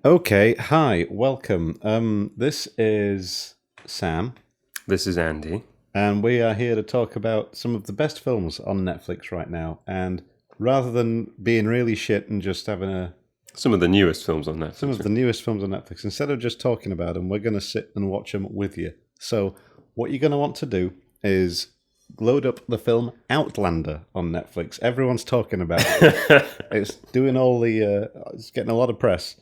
Okay, hi, welcome. This is Sam, This is Andy. and we are here to talk about some of the best films on Netflix right now. And rather than being really shit and just having Some of the newest films on Netflix. some of the newest films on Netflix, instead of just talking about them, we're going to sit and watch them with you. So, what you're going to want to do is load up the film Outlander on Netflix. Everyone's talking about it. It's doing it's getting a lot of press.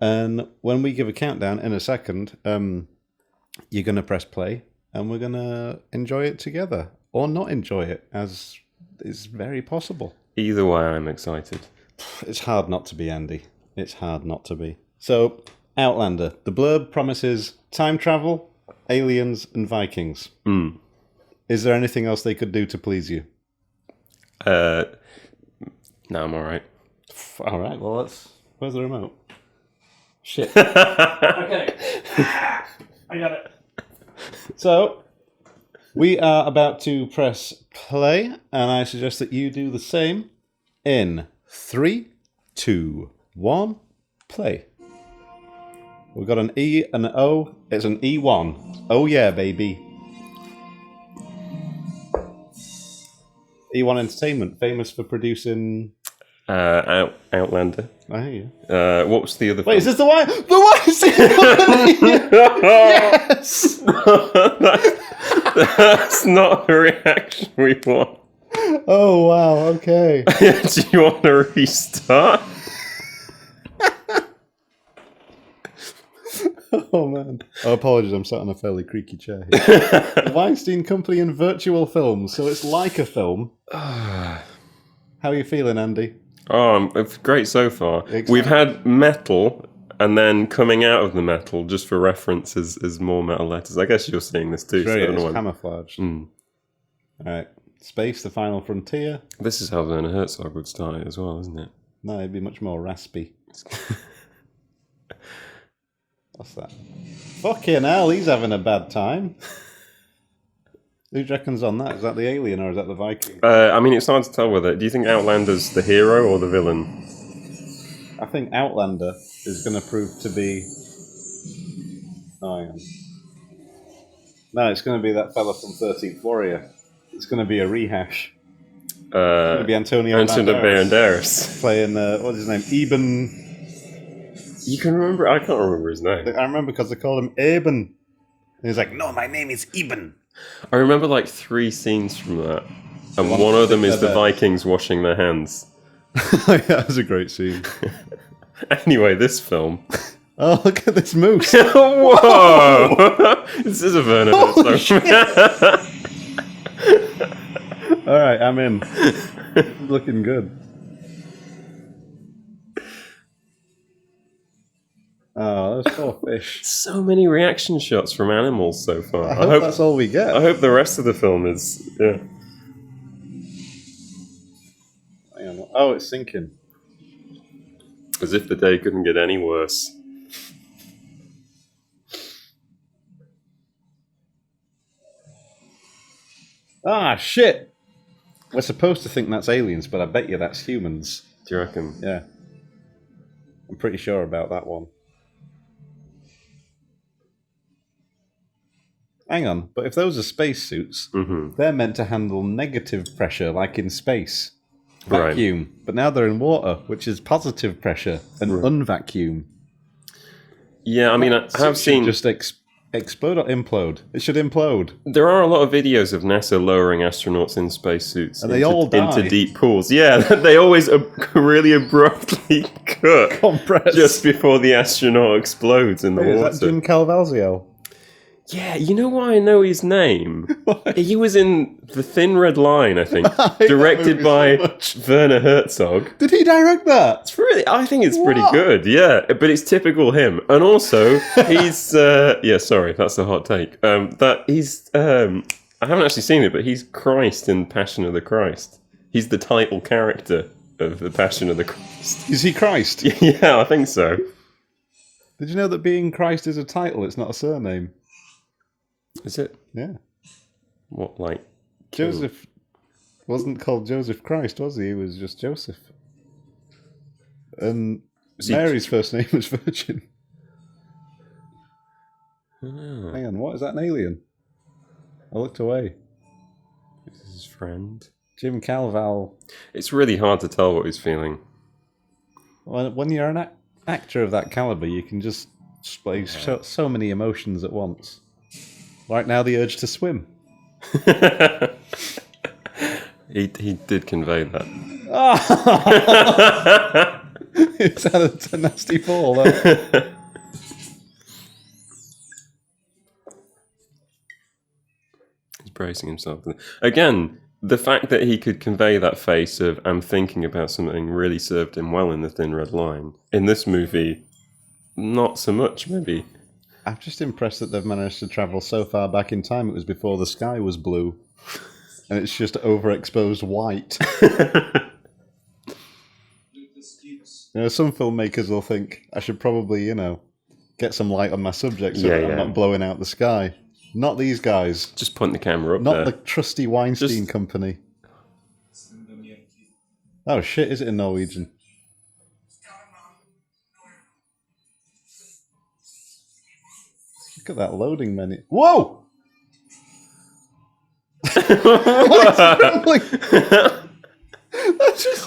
And when we give a countdown in a second, you're going to press play and we're going to enjoy it together or not enjoy it, as is very possible. Either way, I'm excited. It's hard not to be, Andy. It's hard not to be. So, Outlander. The blurb promises time travel, aliens, and Vikings. Is there anything else they could do to please you? No, I'm all right. All right, well, where's the remote? Shit. Okay. I got it. So, we are about to press play, and I suggest that you do the same in 3, 2, 1, play. We've got an E and an O. It's an E1. Oh yeah, baby. E1 Entertainment, famous for producing... Outlander. I hear you. What was the other Wait, is film? this the one? The one! Yes! That's not a reaction we want. Oh, wow, okay. Do you want to restart? Oh, man. Oh, apologies, I'm sat on a fairly creaky chair here. The Weinstein Company and virtual films, so it's like a film. How are you feeling, Andy? Oh, it's great so far. Exactly. We've had metal, and then coming out of the metal, just for reference, is more metal letters. I guess you're seeing this too. So I don't know what... Camouflaged. All right. Space, the final frontier. This is how Werner Herzog would start it as well, isn't it? No, it'd be much more raspy. What's that? Fucking hell, he's having a bad time. Who do you reckon's on that? Is that the alien or is that the Viking? I mean, it's hard to tell whether... Do you think Outlander's the hero or the villain? I think Outlander is going to prove to be... Oh, hang on. No, it's going to be that fella from 13th Warrior. It's going to be a rehash. It's going to be Antonio Banderas. Playing, what's his name? Eben... You can remember... I can't remember his name. I remember because they called him Eben. And he's like, no, my name is Eben. I remember like 3 scenes from that. And one of them is the Vikings washing their hands. Yeah, that was a great scene. Anyway, this film... Oh, look at this moose. Whoa! This is a Werner Herzog. All right, I'm in. Looking good. Oh, those poor fish. So many reaction shots from animals so far. I hope that's all we get. I hope the rest of the film is... Yeah. Hang on. Oh, it's sinking. As if the day couldn't get any worse. Ah, shit! We're supposed to think that's aliens, but I bet you that's humans. Do you reckon? Yeah. I'm pretty sure about that one. Hang on, but if those are spacesuits, they're meant to handle negative pressure, like in space. Vacuum. Right. But now they're in water, which is positive pressure, and unvacuum. Yeah, I mean, I have seen... Just explode or implode? It should implode. There are a lot of videos of NASA lowering astronauts in spacesuits into deep pools. Yeah, they always really abruptly cut compress just before the astronaut explodes in the water. Is that James Cavaziel? Yeah, you know why I know his name? He was in The Thin Red Line, I think, directed by Werner Herzog. Did he direct that? I think it's pretty good, yeah. But it's typical him. And also, he's... yeah, sorry, that's a hot take. I haven't actually seen it, but he's Christ in Passion of the Christ. He's the title character of The Passion of the Christ. Is he Christ? Yeah, I think so. Did you know that being Christ is a title? It's not a surname. Is it? Yeah. What, like... Joseph wasn't called Joseph Christ, was he? He was just Joseph. And Mary's first name was Virgin. Oh, Hang on, what is that, an alien? I looked away. this is his friend. Jim Cavaziel. It's really hard to tell what he's feeling. When you're an actor of that caliber, you can just display so many emotions at once. Right now, the urge to swim. He did convey that. It's had a nasty fall. Though. He's bracing himself. Again, the fact that he could convey that face of "I'm thinking about something" really served him well in The Thin Red Line. In this movie, not so much, maybe. I'm just impressed that they've managed to travel so far back in time. It was before the sky was blue. And it's just overexposed white. Some filmmakers will think, I should probably, get some light on my subject so that I'm not blowing out the sky. Not these guys. Just point the camera up Not there. the trusty Weinstein company. Oh shit, is it in Norwegian? Look at that loading menu. Whoa!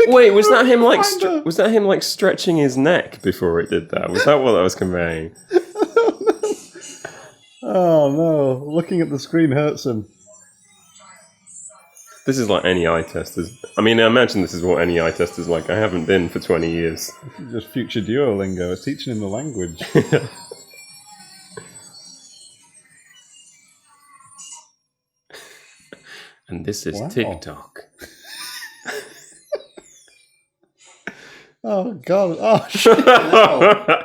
Wait, was that him like stretching his neck before it did that? Was that what that was conveying? Oh no! Looking at the screen hurts him. This is like any eye test. I imagine this is what any eye test is like. I haven't been for 20 years. This is just future Duolingo. It's teaching him the language. And this is TikTok. Oh god! Oh shit! No.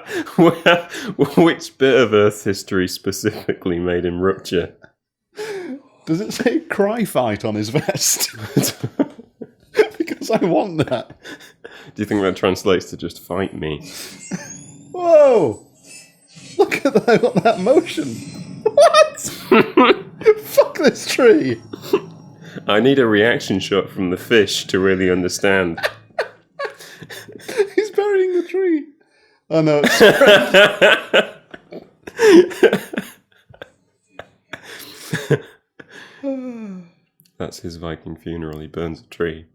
Which bit of Earth history specifically made him rupture? Does it say "cry fight" on his vest? Because I want that. Do you think that translates to just "fight me"? Whoa! Look at that motion. What? Fuck this tree. I need a reaction shot from the fish to really understand. He's burying the tree. Oh no, it's That's his Viking funeral. He burns a tree.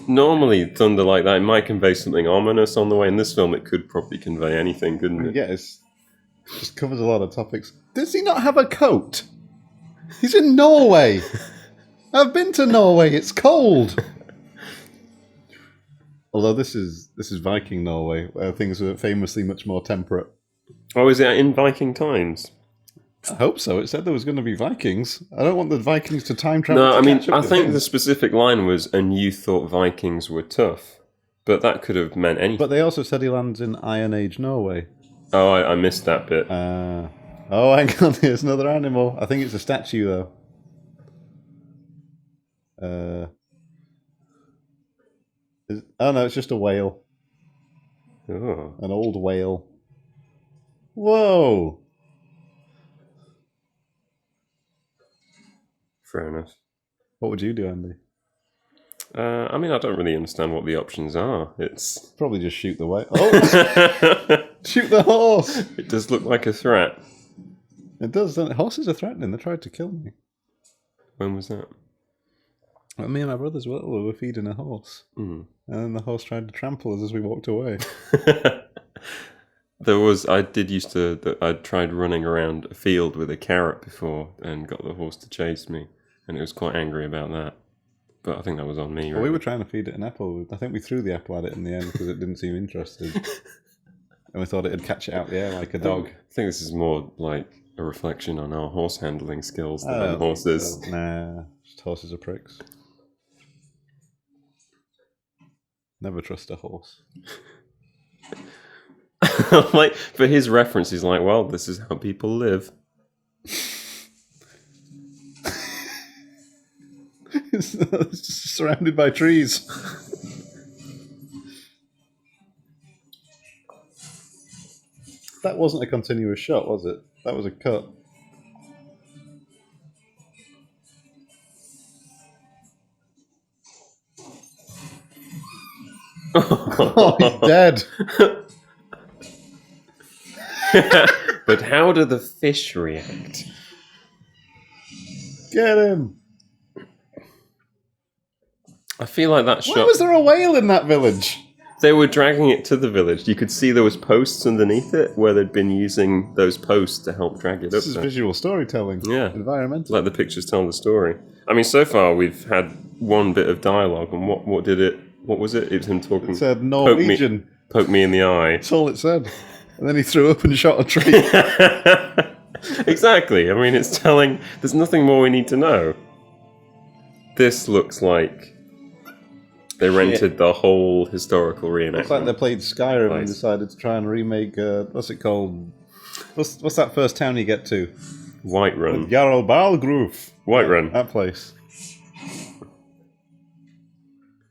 Normally, thunder like that, it might convey something ominous on the way. In this film, it could probably convey anything, couldn't it? Yes. Just covers a lot of topics. Does he not have a coat? He's in Norway. I've been to Norway. It's cold. Although this is Viking Norway, where things were famously much more temperate. Oh, is it in Viking times? I hope so. It said there was going to be Vikings. I don't want the Vikings to time travel. No, I think the specific line was, "and you thought Vikings were tough," but that could have meant anything. But they also said he lands in Iron Age Norway. Oh, I missed that bit. Oh, hang on. There's another animal. I think it's a statue, though. Oh no, it's just a whale. Oh. An old whale. Whoa! Fair enough. What would you do, Andy? I don't really understand what the options are. It's Probably just shoot the whale. Oh! Shoot the horse! It does look like a threat. It does, doesn't it? Horses are threatening. They tried to kill me. When was that? Well, me and my brothers were feeding a horse. Mm. And then the horse tried to trample us as we walked away. I tried running around a field with a carrot before and got the horse to chase me. And it was quite angry about that. But I think that was on me. Well, we were trying to feed it an apple. I think we threw the apple at it in the end because it didn't seem interested. And we thought it'd catch it out the air like a dog. I think this is more like a reflection on our horse handling skills than on horses. So. Nah, just horses are pricks. Never trust a horse. Like, for his reference, he's like, well, this is how people live. It's just surrounded by trees. That wasn't a continuous shot, was it? That was a cut. Oh, he's dead. But how do the fish react? Get him. I feel like that Why shot... was there a whale in that village? They were dragging it to the village. You could see there was posts underneath it where they'd been using those posts to help drag it This up is there. visual storytelling. Yeah. Environmental. Like the pictures tell the story. I mean, so far we've had one bit of dialogue, and what was it? It was him talking... It said Norwegian. Poke me in the eye. That's all it said. And then he threw up and shot a tree. Exactly. I mean, it's telling... There's nothing more we need to know. This looks like they rented the whole historical reenactment. It's like they played Skyrim and decided to try and remake... what's it called? What's that first town you get to? Whiterun. Jarl Balgruf. Whiterun. That place.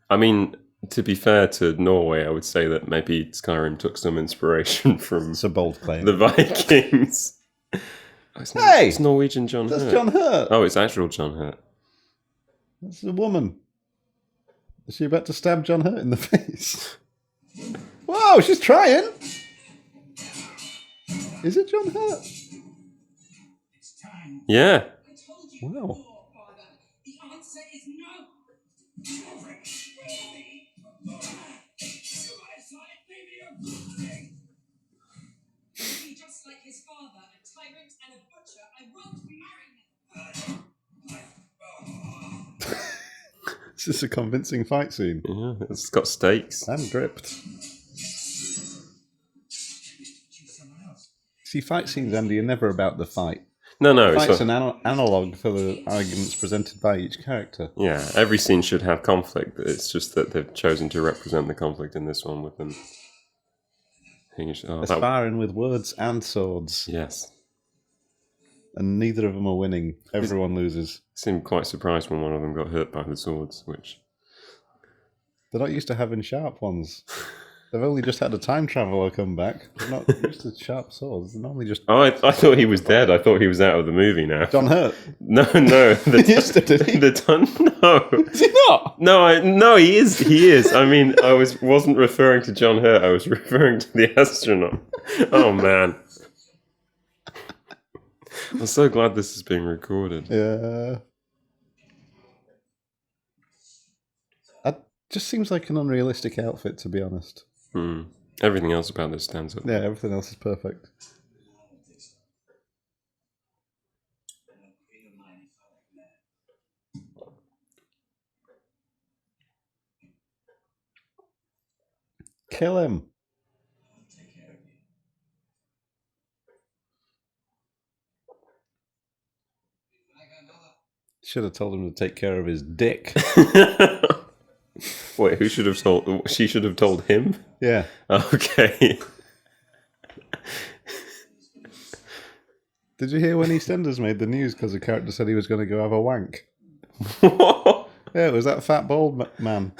I mean, to be fair to Norway, I would say that maybe Skyrim took some inspiration from It's a bold claim. the Vikings. It's Norwegian John Hurt. That's John Hurt. Oh, it's actual John Hurt. That's a woman. Is she about to stab John Hurt in the face? Whoa, she's trying. Is it John Hurt? Yeah. Wow. The answer is no. Just like his father, a tyrant and a butcher, I won't marry him. Is this a convincing fight scene? Yeah, it's got stakes. I'm gripped. See, fight scenes, Andy, are never about the fight. No, Fight's it's an analogue for the arguments presented by each character. yeah. Every scene should have conflict. It's just that they've chosen to represent the conflict in this one with them. Aspiring with words and swords. Yes. And neither of them are winning. Everyone loses. Seemed quite surprised when one of them got hurt by the swords, which... They're not used to having sharp ones. They've only just had a time traveller come back. They're not used to sharp swords. They're normally just... Oh, I thought he was dead. I thought he was out of the movie now. John Hurt. No. Did he? No. Is he not? No, he is. He is. I mean, I wasn't referring to John Hurt. I was referring to the astronaut. Oh, man. I'm so glad this is being recorded. Yeah. That just seems like an unrealistic outfit, to be honest. Everything else about this stands up. Yeah, everything else is perfect. Kill him. Should have told him to take care of his dick. Wait, who should have told? She should have told him? Yeah. Okay. Did you hear when EastEnders made the news because the character said he was going to go have a wank? Yeah, it was that fat bald man.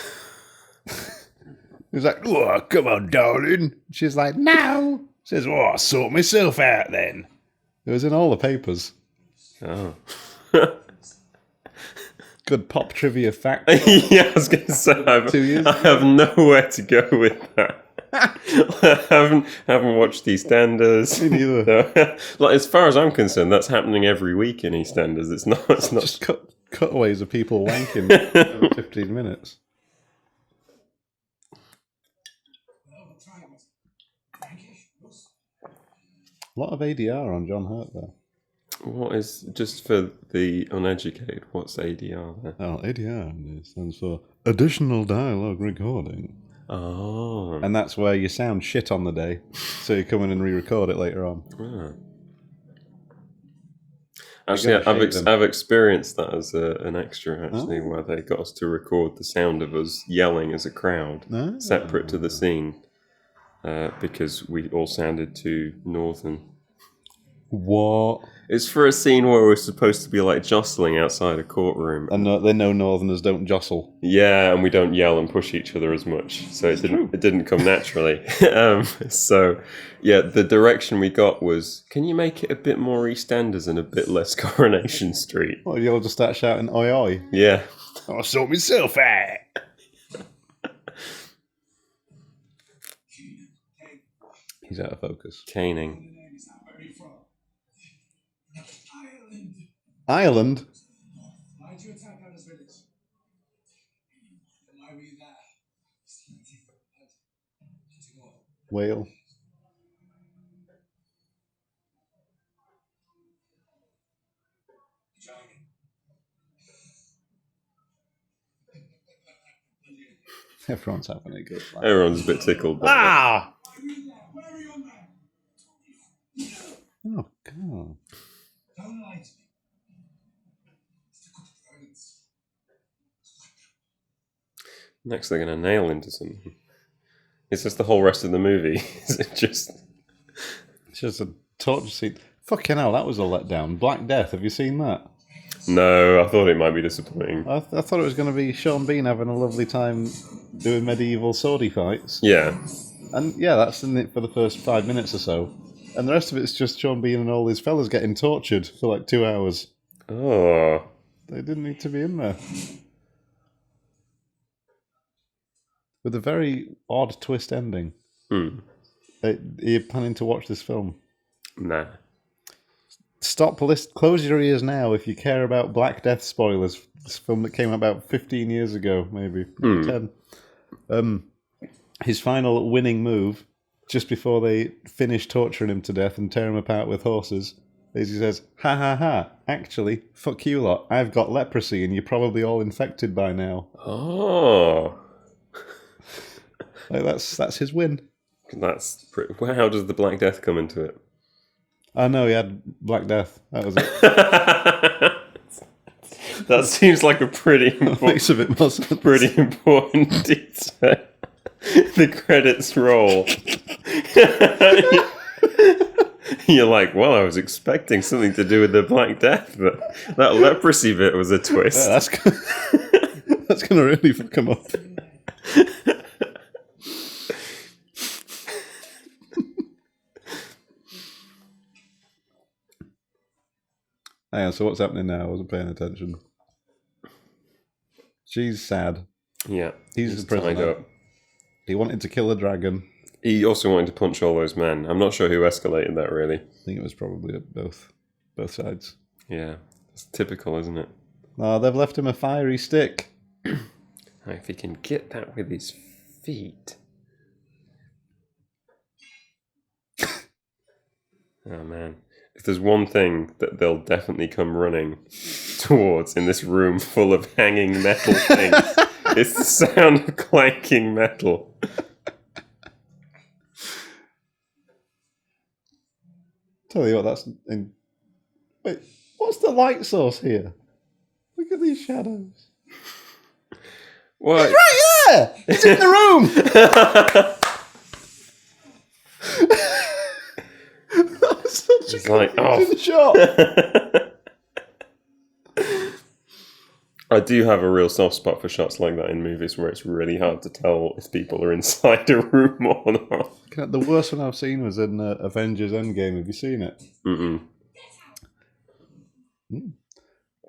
He was like, "Oh, come on, darling." She's like, "No." She says, "Oh, I'll sort myself out then." It was in all the papers. Oh. Good pop trivia fact. Yeah, I was going to say, I have nowhere to go with that. I haven't watched EastEnders. Me neither. No. Like, as far as I'm concerned, that's happening every week in EastEnders. It's not. Just cutaways of people wanking every 15 minutes. A lot of ADR on John Hurt there. What is, just for the uneducated, what's ADR there? Oh, ADR stands for Additional Dialogue Recording. Oh. And that's where you sound shit on the day, so you come in and re-record it later on. Ah. Actually, I've experienced that as an extra, actually, where they got us to record the sound of us yelling as a crowd, separate to the scene, because we all sounded too northern. What? It's for a scene where we're supposed to be like jostling outside a courtroom. And they know Northerners don't jostle. Yeah, and we don't yell and push each other as much, so it didn't come naturally. So, yeah, the direction we got was, can you make it a bit more EastEnders and a bit less Coronation Street? Well, you'll just start shouting "Oi oi." Yeah. I'll sort myself out. He's out of focus. Caning. name is that? Where are you from? Ireland. Ireland? Why did you attack Anna's village? And why were you there? Whale. Everyone's having a good laugh. Everyone's a bit tickled. By Ah! Where are you man? Oh, God. Don't lie to me. It's the good parents. that. Next, they're going to nail into something. Is this the whole rest of the movie? Is it just... It's just a torture scene. Fucking hell, that was a letdown. Black Death, have you seen that? No, I thought it might be disappointing. I thought it was going to be Sean Bean having a lovely time doing medieval swordy fights. Yeah. And yeah, that's in it for the first 5 minutes or so. And the rest of it's just Sean Bean and all his fellas getting tortured for like 2 hours. Oh. They didn't need to be in there. With a very odd twist ending. Are you planning to watch this film? Nah. Close your ears now if you care about Black Death spoilers. This film that came out about 15 years ago, maybe 10. His final winning move, just before they finish torturing him to death and tear him apart with horses, is he says, "Ha ha ha, actually, fuck you lot, I've got leprosy and you're probably all infected by now." Oh. Like, that's his win. That's pretty... Well, how does the Black Death come into it? I know he had Black Death. That was it. That seems like a pretty Makes a bit more sense. pretty important detail. The credits roll. You're like, well, I was expecting something to do with the Black Death, but that leprosy bit was a twist. Yeah, that's gonna really fuck him up. Hang on, so what's happening now? I wasn't paying attention. She's sad. Yeah, He's a tied prisoner. up. He wanted to kill a dragon. He also wanted to punch all those men. I'm not sure who escalated that, really. I think it was probably at both sides. Yeah, it's typical, isn't it? Oh, they've left him a fiery stick. If he can get that with his feet. Oh, man. If there's one thing that they'll definitely come running towards in this room full of hanging metal things, it's the sound of clanking metal. Tell you what, that's... Wait, what's the light source here? Look at these shadows. What? It's right there! It's in the room! That was such It's a like, confusing shot. I do have a real soft spot for shots like that in movies where it's really hard to tell if people are inside a room or not. The worst one I've seen was in Avengers Endgame. Have you seen it? Mm-mm.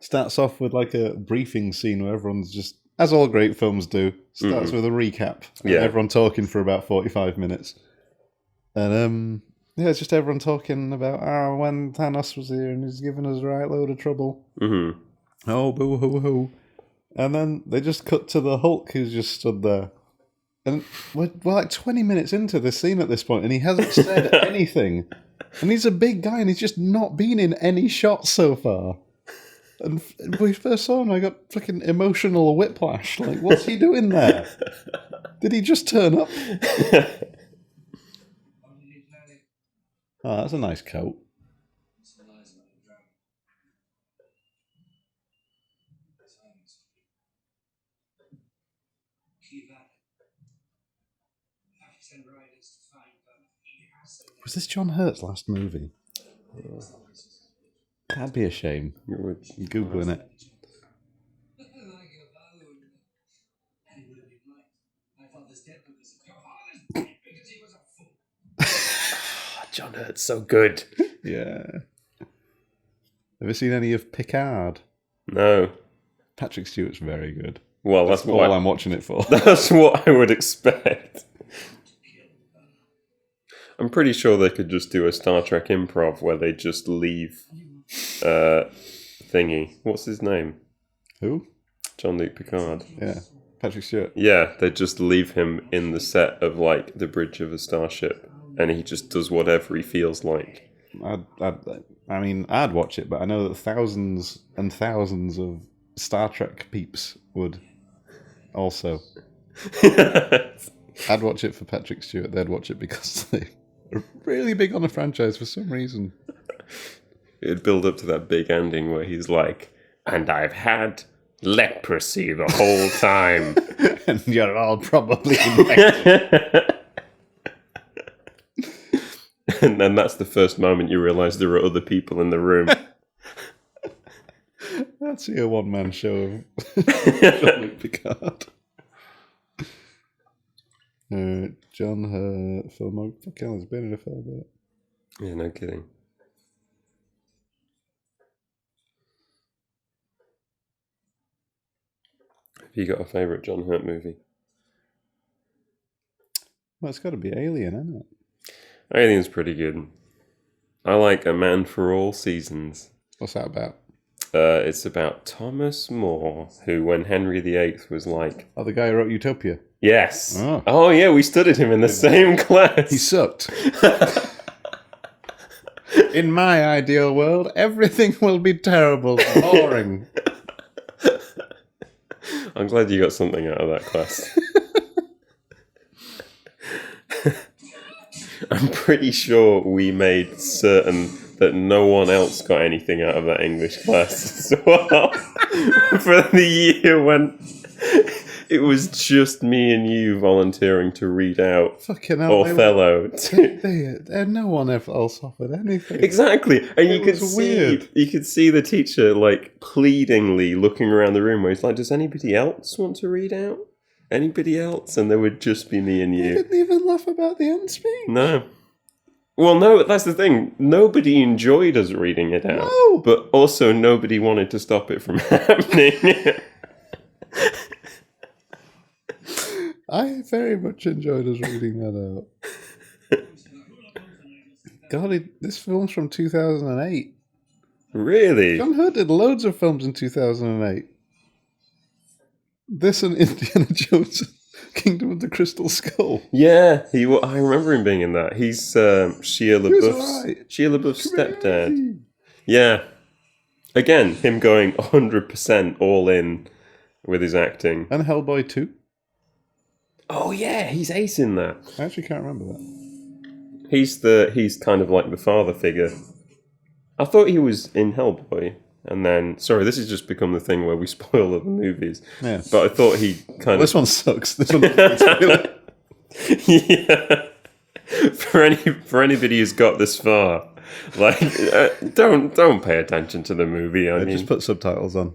Starts off with like a briefing scene where everyone's just, as all great films do, starts with a recap. Yeah. Everyone talking for about 45 minutes. And yeah, it's just everyone talking about when Thanos was here and he's giving us a right load of trouble. Mm-hmm. Oh, boo hoo hoo. And then they just cut to the Hulk who's just stood there. And we're like 20 minutes into this scene at this point and he hasn't said anything. And he's a big guy and he's just not been in any shots so far. And when we first saw him, I got fucking emotional whiplash. Like, what's he doing there? Did he just turn up? Oh, that's a nice coat. Was this John Hurt's last movie? That'd be a shame. You're Googling it. John Hurt's so good. Yeah. Have you seen any of Picard? No. Patrick Stewart's very good. Well, that's all what I'm watching it for. That's what I would expect. I'm pretty sure they could just do a Star Trek improv where they just leave thingy. What's his name? Who? Jean-Luc Picard. Yeah, Patrick Stewart. Yeah, they just leave him in the set of like the bridge of a starship, and he just does whatever he feels like. I'd watch it, but I know that thousands and thousands of Star Trek peeps would also. I'd watch it for Patrick Stewart. They'd watch it because they are really big on the franchise for some reason. It'd build up to that big ending where he's like, "And I've had leprosy the whole time." And you're all probably infected. And then that's the first moment you realise there are other people in the room. That's your one-man show of Jean-Luc Picard. John, her filmography, fuck hell, has been in a fair bit. Yeah, no kidding. Have you got a favourite John Hurt movie? Well, it's got to be Alien, isn't it? Alien's pretty good. I like A Man for All Seasons. What's that about? It's about Thomas More, who, when Henry VIII was like... Oh, the guy who wrote Utopia. Yes. Oh. Oh, yeah, we studied him in the same class. He sucked. In my ideal world, everything will be terrible, boring. I'm glad you got something out of that class. I'm pretty sure we made certain that no one else got anything out of that English class as well. For the year when it was just me and you volunteering to read out Fucking hell. Othello. No one else offered anything. Exactly. And you could was weird. you could see the teacher like pleadingly looking around the room where he's like, does anybody else want to read out? Anybody else? And there would just be me and You you. didn't even laugh about the end speech. No. Well, no, that's the thing. Nobody enjoyed us reading it out. No. But also nobody wanted to stop it from happening. I very much enjoyed us reading that out. God, this film's from 2008. Really? John Hurt did loads of films in 2008. This and Indiana Jones, Kingdom of the Crystal Skull. Yeah, I remember him being in that. He's Shia LaBeouf's alright. Shia LaBeouf's stepdad. Crazy. Yeah. Again, him going 100% all in with his acting. And Hellboy 2. Oh yeah, he's ace in that. I actually can't remember that. He's kind of like the father figure. I thought he was in Hellboy, and then sorry, this has just become the thing where we spoil other movies. Yeah. But I thought he kind This of one sucks. This one. yeah. For anybody who's got this far, like don't pay attention to the movie. I mean, Just put subtitles on.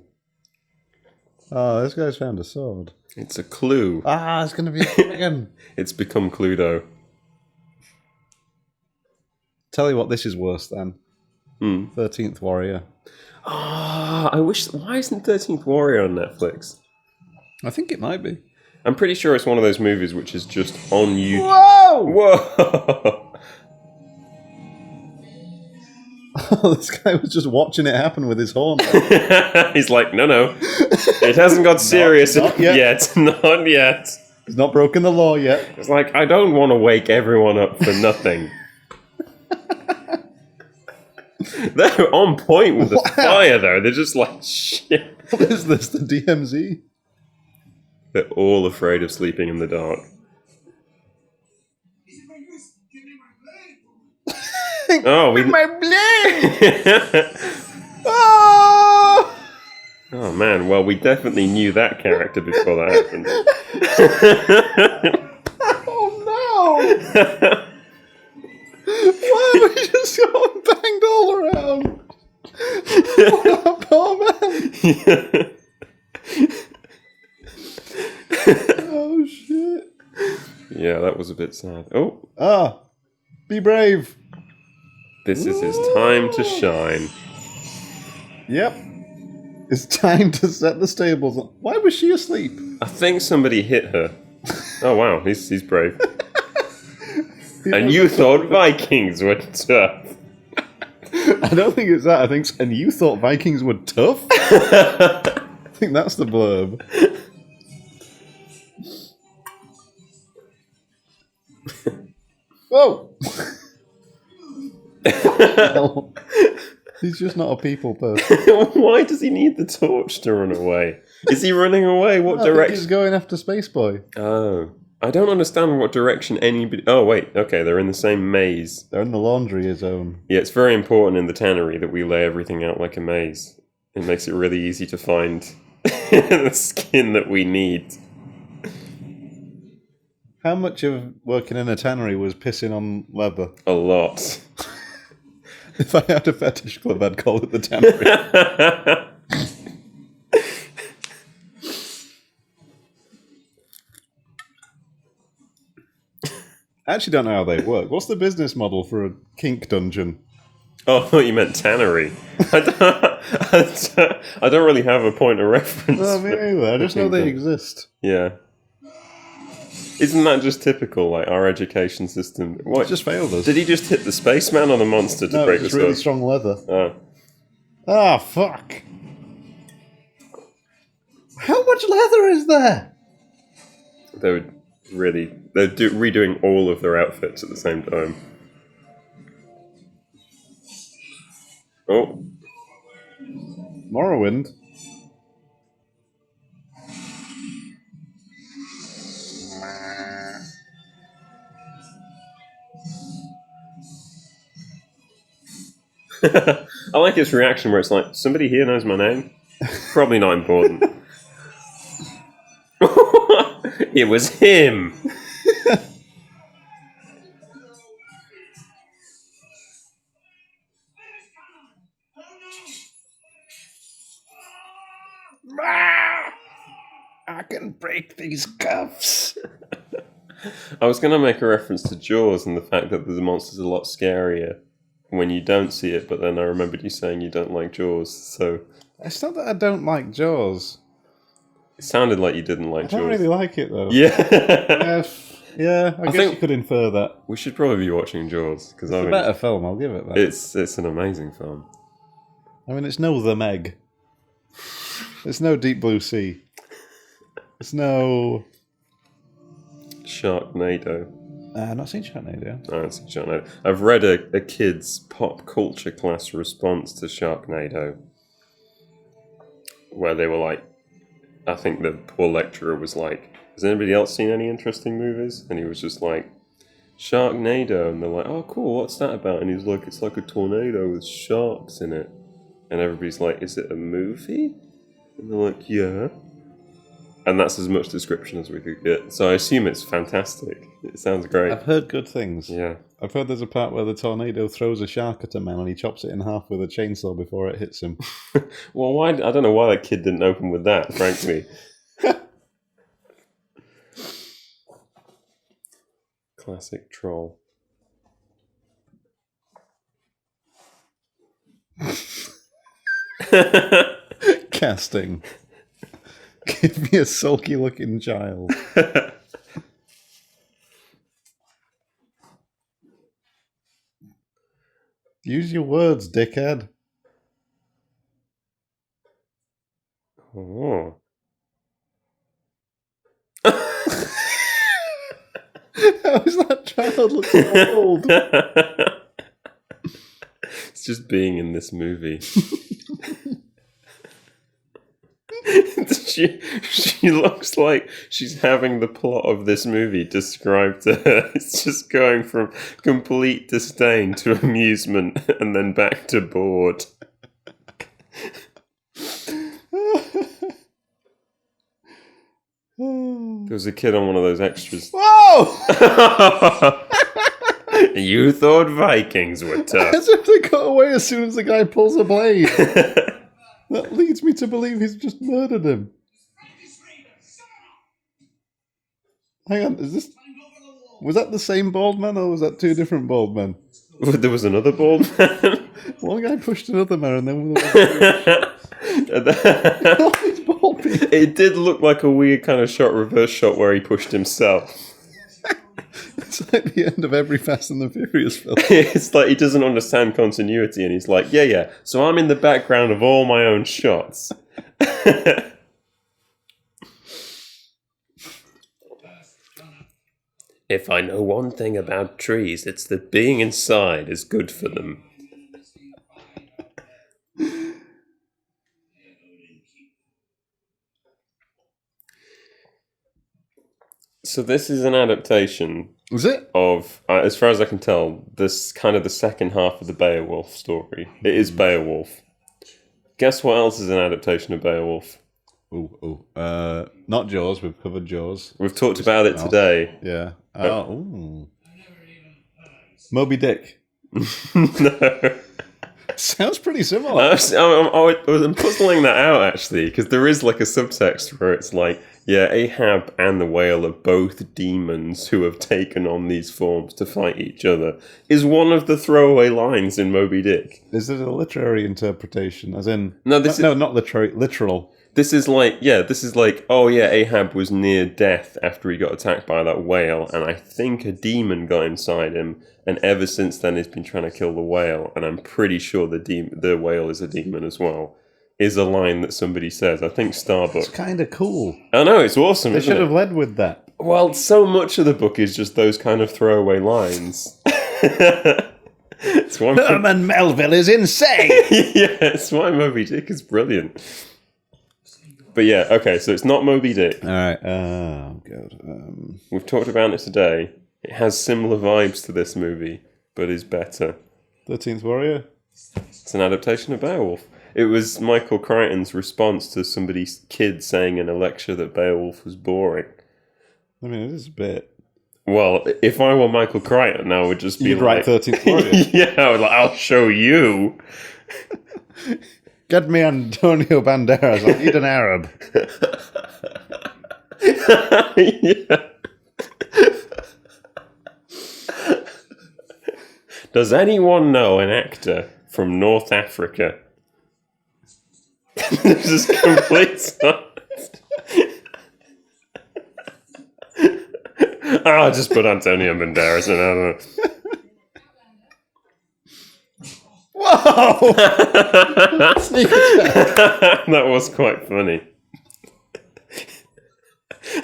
Oh, this guy's found a sword. it's a clue. Ah, it's going to be again. It's become Cluedo. Tell you what, this is worse than 13th Warrior. Ah, I wish. Why isn't 13th Warrior on Netflix? I think it might be. I'm pretty sure it's one of those movies which is just on YouTube. Whoa! Whoa! Oh, this guy was just watching it happen with his horn. He's like, no, it hasn't got serious not yet. yet. Not yet. He's not broken the law yet. It's like, I don't want to wake everyone up for nothing. They're on point with the fire, though. They're just like, shit. What is this, the DMZ? They're all afraid of sleeping in the dark. Is it no use? Give me my blade. Oh, we. My blade! Oh! Oh man, well we definitely knew that character before that happened. Oh no! Why are we just going banged all around? Oh, poor man! Oh shit! Yeah, that was a bit sad. Oh, Ah! Be brave! this is his time to shine. Yep. It's time to set the stables. Why was she asleep? I think somebody hit her. Oh wow, he's brave. And you thought Vikings were tough. I don't think it's that. I think and you thought Vikings were tough? I think that's the blurb. Whoa! Well, he's just not a people person. Why does he need the torch to run away? Is he running away? What I think direction? he's going after Space Boy. Oh. I don't understand what direction anybody... Oh, wait. Okay, they're in the same maze. They're in the laundry zone. Yeah, it's very important in the tannery that we lay everything out like a maze. It makes it really easy to find the skin that we need. How much of working in a tannery was pissing on leather? A lot. If I had a fetish club, I'd call it the tannery. I actually don't know how they work. What's the business model for a kink dungeon? Oh, I thought you meant tannery. I don't really have a point of reference. No, me either. I just know they exist. Yeah. Isn't that just typical, like, our education system? What? It just failed us. Did he just hit the spaceman or the monster to No, break it's the really sword? strong leather. Oh. Ah, fuck. How much leather is there? They would really... They're redoing all of their outfits at the same time. Oh. Morrowind. I like its reaction where it's like, somebody here knows my name? Probably not important. It was him! I can break these cuffs. I was going to make a reference to Jaws and the fact that the monster's a lot scarier when you don't see it, but then I remembered you saying you don't like Jaws, so... It's not that I don't like Jaws. It sounded like you didn't like I Jaws. don't really like it, though. Yeah. Yeah, I guess think- you could infer that. We should probably be watching Jaws, because It's a better film, I'll give it that. it's an amazing film. I mean, it's no The Meg. It's no Deep Blue Sea. It's no... Sharknado. I've not seen Sharknado. Oh, it's Sharknado. I've read a kid's pop culture class response to Sharknado, where they were like, I think the poor lecturer was like, has anybody else seen any interesting movies? And he was just like, Sharknado. And they're like, oh, cool, what's that about? And he was like, it's like a tornado with sharks in it. And everybody's like, is it a movie? And they're like, yeah. And that's as much description as we could get. So I assume it's fantastic. It sounds great. I've heard good things. Yeah. I've heard there's a part where the tornado throws a shark at a man and he chops it in half with a chainsaw before it hits him. Well, why? I don't know why that kid didn't open with that, frankly. Classic troll. Casting. Give me a sulky looking child. Use your words, dickhead. Oh. How is that child look so old? It's just being in this movie. She looks like she's having the plot of this movie described to her. It's just going from complete disdain to amusement and then back to bored. There was a kid on one of those extras. Whoa! You thought Vikings were tough. As if they got away as soon as the guy pulls a blade. That leads me to believe he's just murdered him. Hang on, is this... Was that the same bald man or was that two different bald men? There was another bald man. One guy pushed another man and then... All these bald people. It did look like a weird kind of reverse shot where he pushed himself. It's like the end of every Fast and the Furious film. It's like he doesn't understand continuity, and he's like, yeah. So I'm in the background of all my own shots. If I know one thing about trees, it's that being inside is good for them. So this is an adaptation Is it? of, as far as I can tell, this kind of the second half of the Beowulf story. It is Beowulf. Guess what else is an adaptation of Beowulf? Not Jaws. We've covered Jaws. We've talked about it today. Yeah. Oh. Moby Dick. No. Sounds pretty similar. I'm puzzling that out, actually, because there is like a subtext where it's like, yeah, Ahab and the whale are both demons who have taken on these forms to fight each other, is one of the throwaway lines in Moby Dick. Is it a literary interpretation? As in... No, not literary. Literal. This is like, oh yeah, Ahab was near death after he got attacked by that whale, and I think a demon got inside him, and ever since then he's been trying to kill the whale, and I'm pretty sure the whale is a demon as well, is a line that somebody says. I think Starbuck. It's kind of cool. I know, it's awesome, They isn't should it? have led with that. Well, so much of the book is just those kind of throwaway lines. It's why Herman Melville is insane! yeah, it's why Moby Dick is brilliant. But yeah, okay, so it's not Moby Dick. All right. Oh, God. We've talked about it today. It has similar vibes to this movie, but is better. 13th Warrior? It's an adaptation of Beowulf. It was Michael Crichton's response to somebody's kid saying in a lecture that Beowulf was boring. I mean, it is a bit. Well, if I were Michael Crichton, I would just be You'd like... write 13th Warrior. Yeah, I would like, I'll show you. Get me Antonio Banderas. I need an Arab. Yeah. Does anyone know an actor from North Africa? This is complete silence. I'll just put Antonio Banderas in. I don't know. Whoa! Sneak attack. That was quite funny.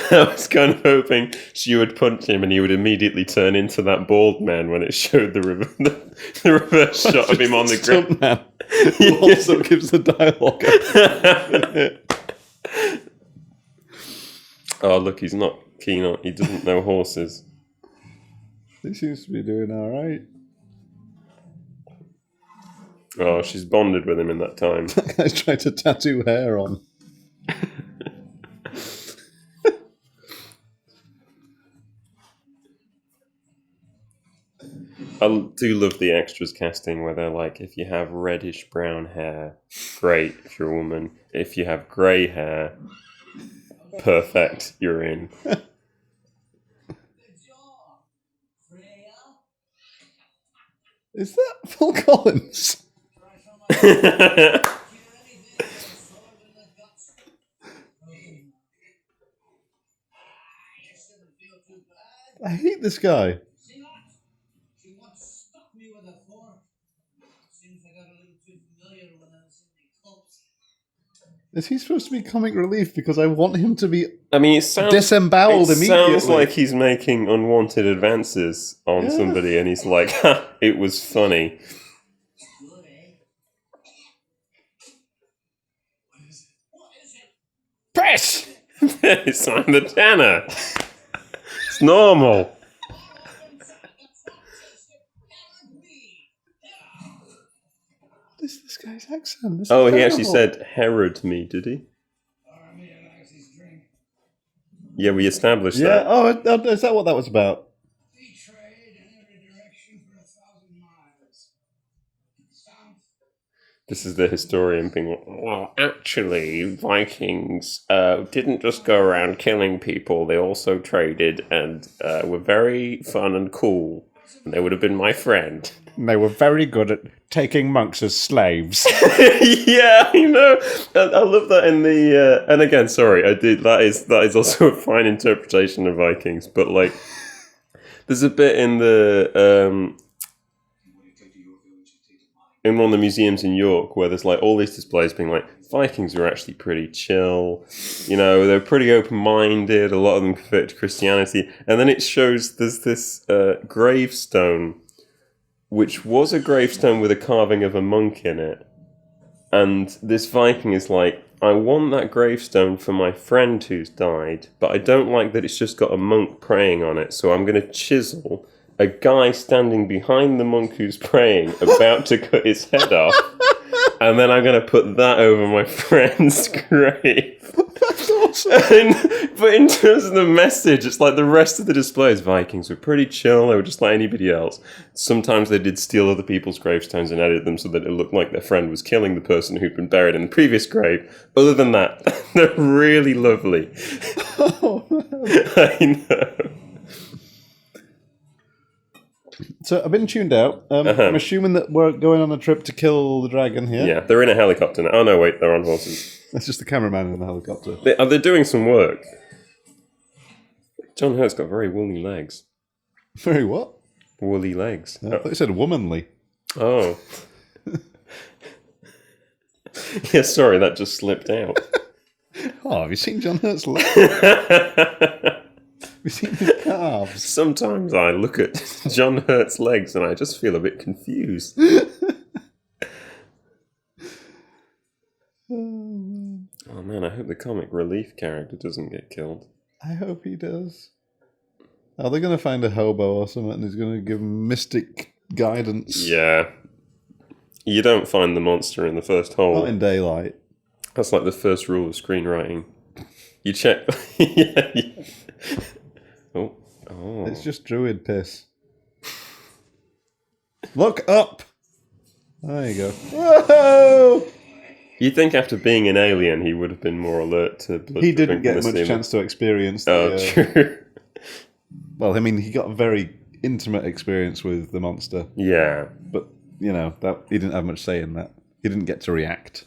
I was kind of hoping she would punch him and he would immediately turn into that bald man when it showed the reverse shot of him on the ground. Man who also gives the dialogue. Oh, look, he's not keen on... He doesn't know horses. He seems to be doing all right. Oh, she's bonded with him in that time. That guy's trying to tattoo hair on. I do love the extras casting where they're like, if you have reddish brown hair, great if you're a woman. If you have grey hair, perfect, you're in. Is that Phil Collins? I hate this guy. See that? She once stuck me with a fork. Seems I got a little too familiar when I was in the clubs. Is he supposed to be comic relief? Because I want him to be I mean, it sounds... disemboweled It immediately. sounds like he's making unwanted advances on somebody, and he's like, ha, it was funny. Good, eh? What is it? Press! It's I'm the tanner. It's normal. What is this guy's accent? This is Oh, he actually terrible. said Herod me, did he? Army likes his drink. Yeah, we established Yeah, that. is that what that was about? We trade in every direction for 1,000 miles. South. This is the historian being like, well, actually, Vikings didn't just go around killing people. They also traded and were very fun and cool. And they would have been my friend. And they were very good at taking monks as slaves. Yeah, you know, I love that in the. And again, sorry, I did. That is also a fine interpretation of Vikings, but like There's a bit in the in one of the museums in York where there's like all these displays being like Vikings were actually pretty chill, you know, they're pretty open-minded, a lot of them converted to Christianity, and then it shows there's this gravestone which was a gravestone with a carving of a monk in it, and this Viking is like, I want that gravestone for my friend who's died, but I don't like that it's just got a monk praying on it, so I'm going to chisel a guy standing behind the monk who's praying, about to cut his head off, and then I'm going to put that over my friend's grave. That's awesome. But in terms of the message, it's like the rest of the displays, Vikings were pretty chill, they were just like anybody else. Sometimes they did steal other people's gravestones and edit them so that it looked like their friend was killing the person who'd been buried in the previous grave. Other than that, they're really lovely. Oh, I know. so I've been tuned out. I'm assuming that we're going on a trip to kill the dragon here. Yeah, they're in a helicopter now. Oh no, wait, they're on horses. That's just the cameraman in the helicopter. They're doing some work. John Hurt's got very woolly legs. Very what? Woolly legs. I thought you said womanly. Oh. Yeah, sorry, that just slipped out. Oh, have you seen John Hurt's legs? Have you seen his calves? Sometimes I look at John Hurt's legs and I just feel a bit confused. Oh man, I hope the comic relief character doesn't get killed. I hope he does. Are they going to find a hobo or something and he's going to give him mystic guidance? Yeah. You don't find the monster in the first hole. Not in daylight. That's like the first rule of screenwriting. You check... Yeah. Oh. It's just druid piss. Look up! There you go. Whoa! You'd think after being an alien he would have been more alert to blood. He didn't get much dripping chance to experience Oh, true. Well, I mean, he got a very intimate experience with the monster. Yeah. But, you know, that he didn't have much say in that. He didn't get to react.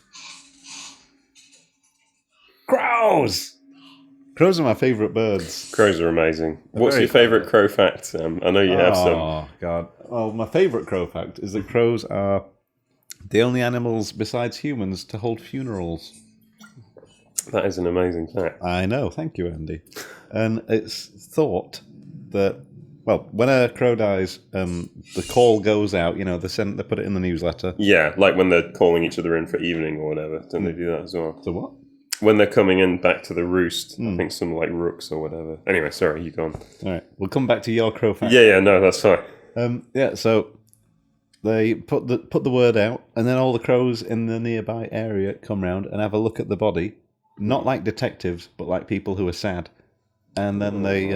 Crows! Crows are my favourite birds. Crows are amazing. What's your favourite crow fact, Sam? I know you have some. Oh, God. Well, my favourite crow fact is that crows are the only animals besides humans to hold funerals. That is an amazing fact. I know. Thank you, Andy. And it's thought that, well, when a crow dies, the call goes out. You know, they put it in the newsletter. Yeah, like when they're calling each other in for evening or whatever. Don't they do that as well? So what? When they're coming in back to the roost, I think some like rooks or whatever. Anyway, sorry, you go on. All right, we'll come back to your crow fact. Yeah, no, that's fine. Yeah, so they put the word out, and then all the crows in the nearby area come round and have a look at the body, not like detectives, but like people who are sad. And then they,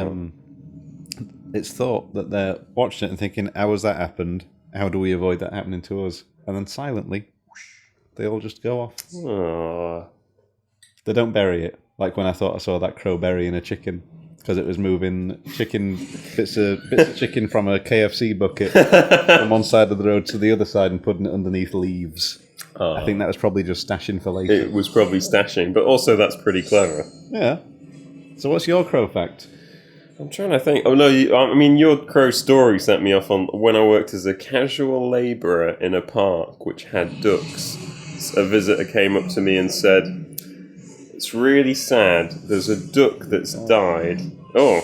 it's thought that they're watching it and thinking, how has that happened? How do we avoid that happening to us? And then silently, they all just go off. Aww. They don't bury it, like when I thought I saw that crow burying a chicken because it was moving chicken bits of chicken from a KFC bucket from one side of the road to the other side and putting it underneath leaves. I think that was probably just stashing for later. It was probably stashing, but also that's pretty clever. Yeah. So what's your crow fact? I'm trying to think. Oh no, I mean your crow story set me off on when I worked as a casual labourer in a park which had ducks. A visitor came up to me and said, "It's really sad. There's a duck that's died." Oh,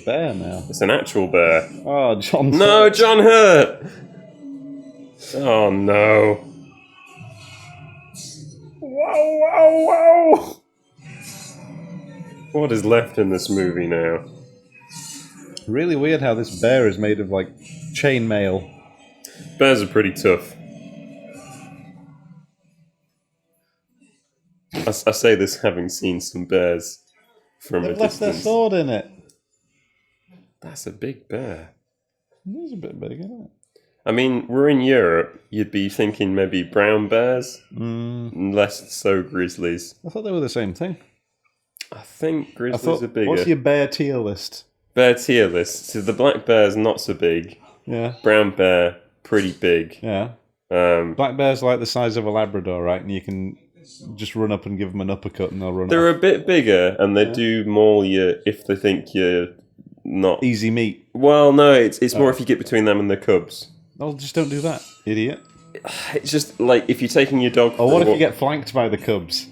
Bear now. it's an actual bear. Oh, John. No, John Hurt. Oh no. Whoa! What is left in this movie now? Really weird how this bear is made of like chainmail. Bears are pretty tough. I say this having seen some bears from They've a left their distance. sword in it. That's a big bear. It is a bit big, isn't it? I mean, we're in Europe. You'd be thinking maybe brown bears, less so grizzlies. I thought they were the same thing. I think grizzlies are bigger. What's your bear tier list? Bear tier list. So the black bear's not so big. Yeah. Brown bear, pretty big. Yeah. Black bear's like the size of a Labrador, right? And you can just run up and give them an uppercut and they'll run They're off. a bit bigger and they do maul you if they think you're not Easy meat. well. No, it's more if you get between them and the cubs. Oh, just don't do that, idiot. It's just like if you're taking your dog. Or what if you get flanked by the cubs?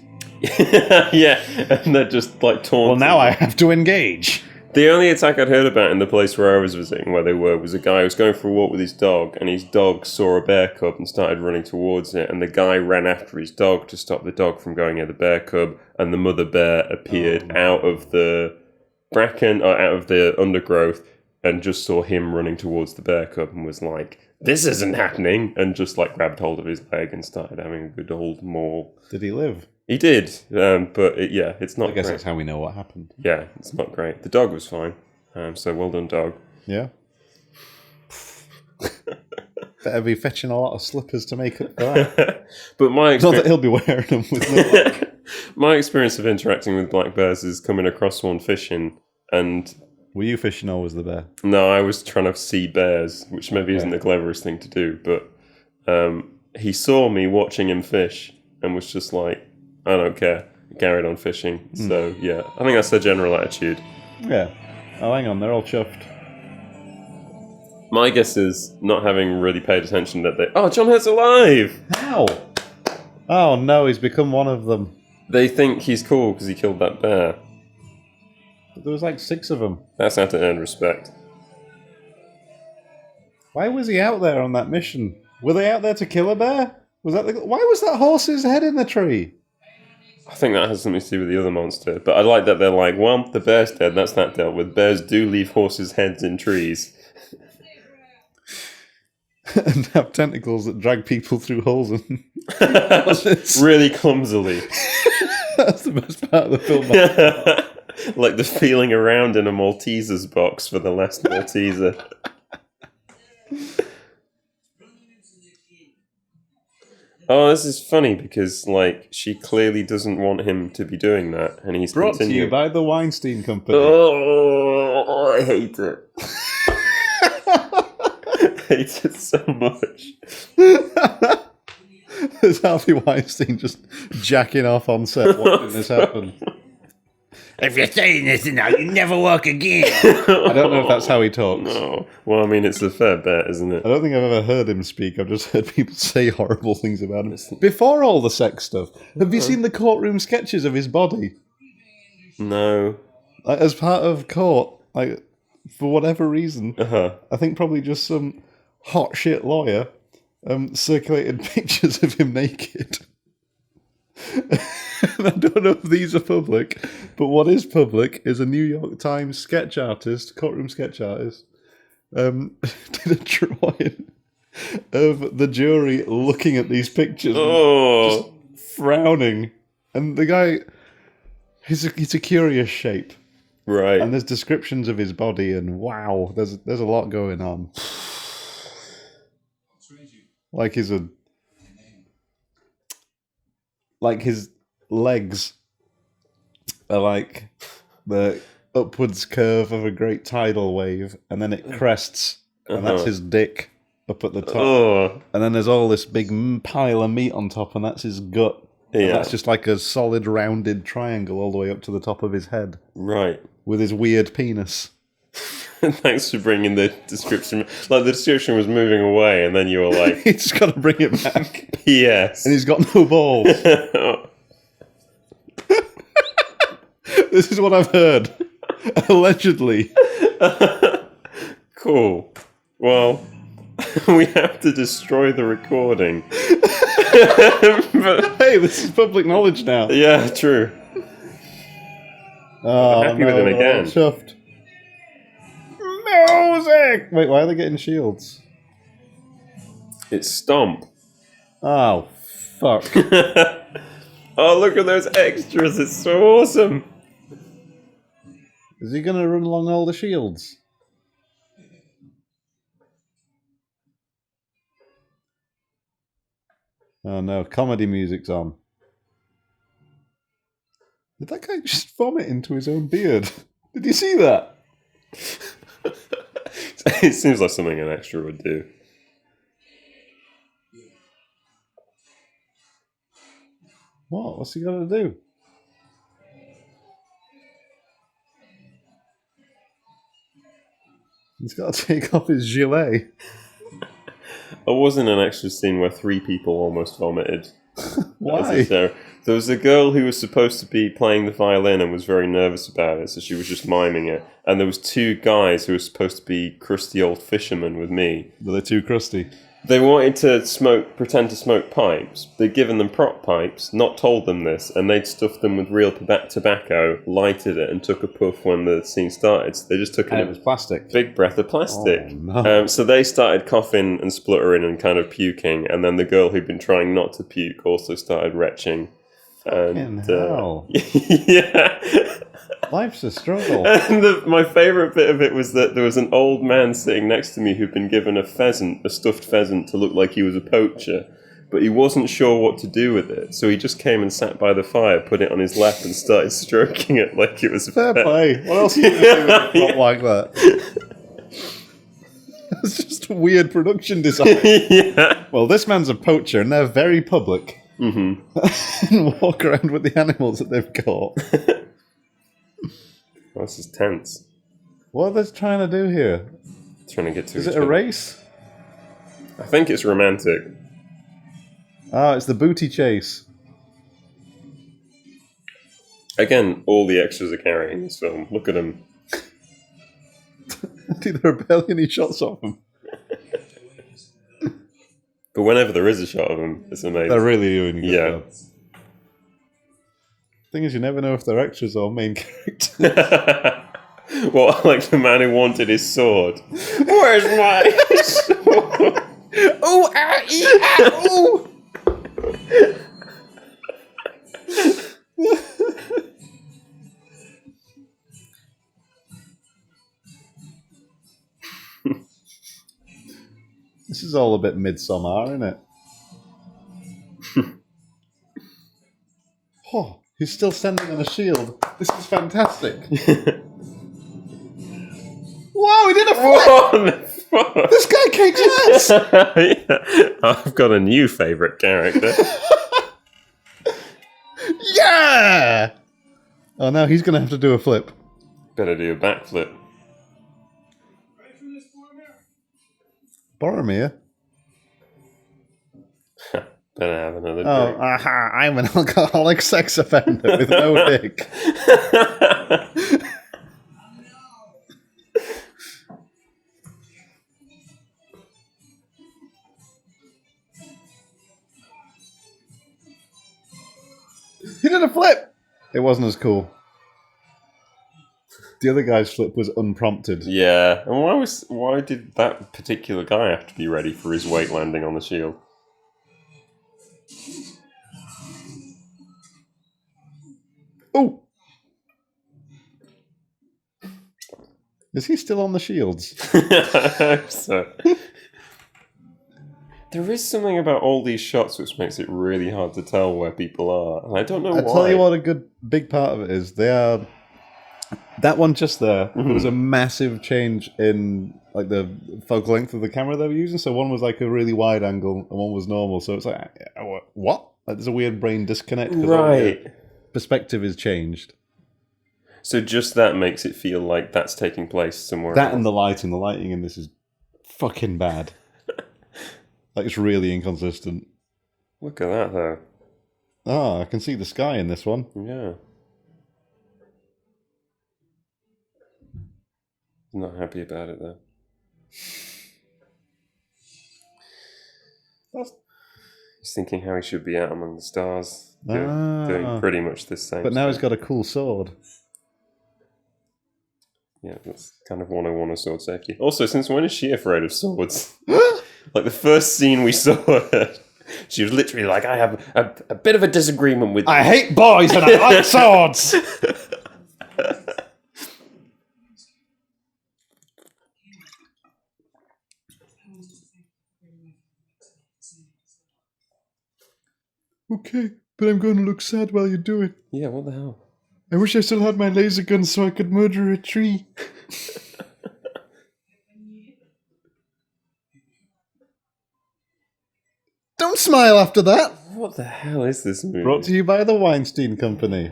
yeah, and they're just like taunting. Well, now I have to engage. The only attack I'd heard about in the place where I was visiting, where they were, was a guy who was going for a walk with his dog, and his dog saw a bear cub and started running towards it, and the guy ran after his dog to stop the dog from going near the bear cub, and the mother bear appeared out of the bracken, or out of the undergrowth, and just saw him running towards the bear cub and was like, "This isn't happening," and just like grabbed hold of his leg and started having a good old maul. Did he live? He did, but it's not I guess great. that's how we know what happened. Yeah, it's not great. The dog was fine, so well done, dog. Yeah. Better be fetching a lot of slippers to make up for that. But my Not that he'll be wearing them with no luck. my experience of interacting with black bears is coming across one fishing, and Were you fishing or was the bear? no, I was trying to see bears, which maybe isn't the cleverest thing to do, but he saw me watching him fish and was just like, I don't care, carried on fishing. So yeah, I think that's their general attitude. Yeah. Oh, hang on, they're all chuffed. My guess is, not having really paid attention, that John Hurt's alive! How? Oh no, he's become one of them. They think he's cool because he killed that bear. But there was like 6 of them. That's how to earn respect. Why was he out there on that mission? Were they out there to kill a bear? Was that why was that horse's head in the tree? I think that has something to do with the other monster. But I like that they're like, well, the bear's dead, that's that dealt with. Bears do leave horses' heads in trees. And have tentacles that drag people through holes in Really clumsily. That's the best part of the film. Like the feeling around in a Malteser's box for the last Malteser. Oh, this is funny because, like, she clearly doesn't want him to be doing that, and he's Brought to continuing. you by the Weinstein Company. Oh, I hate it. I hate it so much. There's Harvey Weinstein just jacking off on set watching this happen. If you're saying this now, you never work again. I don't know if that's how he talks. No. Well, I mean, it's a fair bet, isn't it? I don't think I've ever heard him speak. I've just heard people say horrible things about him. Before all the sex stuff, have you seen the courtroom sketches of his body? No. Like, as part of court, like, for whatever reason, Uh-huh. I think probably just some hot shit lawyer circulated pictures of him naked. And I don't know if these are public, but what is public is a New York Times sketch artist, courtroom sketch artist, did a drawing of the jury looking at these pictures, Oh. just frowning. And the guy, he's a curious shape. Right. And there's descriptions of his body, and wow, there's a lot going on. Like his legs are like the upwards curve of a great tidal wave, and then it crests, and that's his dick up at the top. Oh. And then there's all this big pile of meat on top, and that's his gut. And Yeah. that's just like a solid rounded triangle all the way up to the top of his head, Right. with his weird penis. Thanks for bringing the description. Like, the description was moving away, and then you were like, He's just got to bring it back. P.S. And he's got no balls. This is what I've heard. Allegedly. Cool. Well, we have to destroy the recording. But, Hey, this is public knowledge now. yeah, true. Oh, happy with him they're all again. chuffed. Music! Wait, why are they getting shields? It's Stomp. Oh, fuck. Oh, look at those extras. It's so awesome. Is he going to run along all the shields? Oh no, comedy music's on. Did that guy just vomit into his own beard? Did you see that? It seems like something an extra would do. What? What's he got to do? He's got to take off his gilet. There wasn't an extra scene where 3 people almost vomited. Why? There was a girl who was supposed to be playing the violin and was very nervous about it, so she was just miming it. And there was 2 guys who were supposed to be crusty old fishermen with me. Were they too crusty? They wanted to pretend to smoke pipes. They'd given them prop pipes, not told them this, and they'd stuffed them with real tobacco, lighted it, and took a puff when the scene started. So they just took And it was plastic. big breath of plastic. Oh, no. So they started coughing and spluttering and kind of puking, and then the girl who'd been trying not to puke also started retching. Fucking hell. Yeah. Life's a struggle. And my favourite bit of it was that there was an old man sitting next to me who'd been given a stuffed pheasant, to look like he was a poacher, but he wasn't sure what to do with it, so he just came and sat by the fire, put it on his lap, and started stroking it like it was a Fair pet. play. What else are you going to do with a plot like that? It's just a weird production design. Yeah. Well, this man's a poacher, and they're very public. Mm-hmm. And walk around with the animals that they've caught. Oh, this is tense. What are they trying to do here? Trying to get to Is each it a other. race? I think it's romantic. Ah, it's the booty chase. Again, all the extras are carrying this film. Look at them. There are barely any shots of them. But whenever there is a shot of them, it's amazing. They're really doing a good Yeah. job. Thing is, you never know if they're extras or main characters. Well, like the man who wanted his sword. Where's my sword? Oh, ow! This is all a bit Midsummer, isn't it? Oh, he's still standing on a shield. This is fantastic. Whoa, he did a flip! What the fuck? This guy kicks ass! Yeah. I've got a new favourite character. Yeah! Oh, now he's going to have to do a flip. Better do a backflip. Boromir? Better have another Oh, drink. aha, I'm an alcoholic sex offender with no dick. He did a flip! It wasn't as cool. The other guy's flip was unprompted. Yeah, and why did that particular guy have to be ready for his weight landing on the shield? Oh! Is he still on the shields? I hope so. There is something about all these shots which makes it really hard to tell where people are, and I don't know why. I tell you what, a good big part of it is they are. That one just there, there was a massive change in like the focal length of the camera they were using. So one was like a really wide angle, and one was normal. So it's like, what? Like, there's a weird brain disconnect. 'Cause Right. Perspective is changed. So just that makes it feel like that's taking place somewhere That else. and the lighting in this is fucking bad. Like, it's really inconsistent. Look at that, though. Ah, I can see the sky in this one. Yeah. Not happy about it, though. He's thinking how he should be out among the stars. Doing pretty much the same. But now he's stuff. got a cool sword. Yeah, that's kind of 101 of sword safety. Also, since when is she afraid of swords? Like, the first scene we saw her, she was literally like, I have a bit of a disagreement with you. I hate boys and I like swords! Okay, but I'm going to look sad while you do it. Yeah, what the hell? I wish I still had my laser gun so I could murder a tree. Don't smile after that. What the hell is this movie? Brought to you by the Weinstein Company.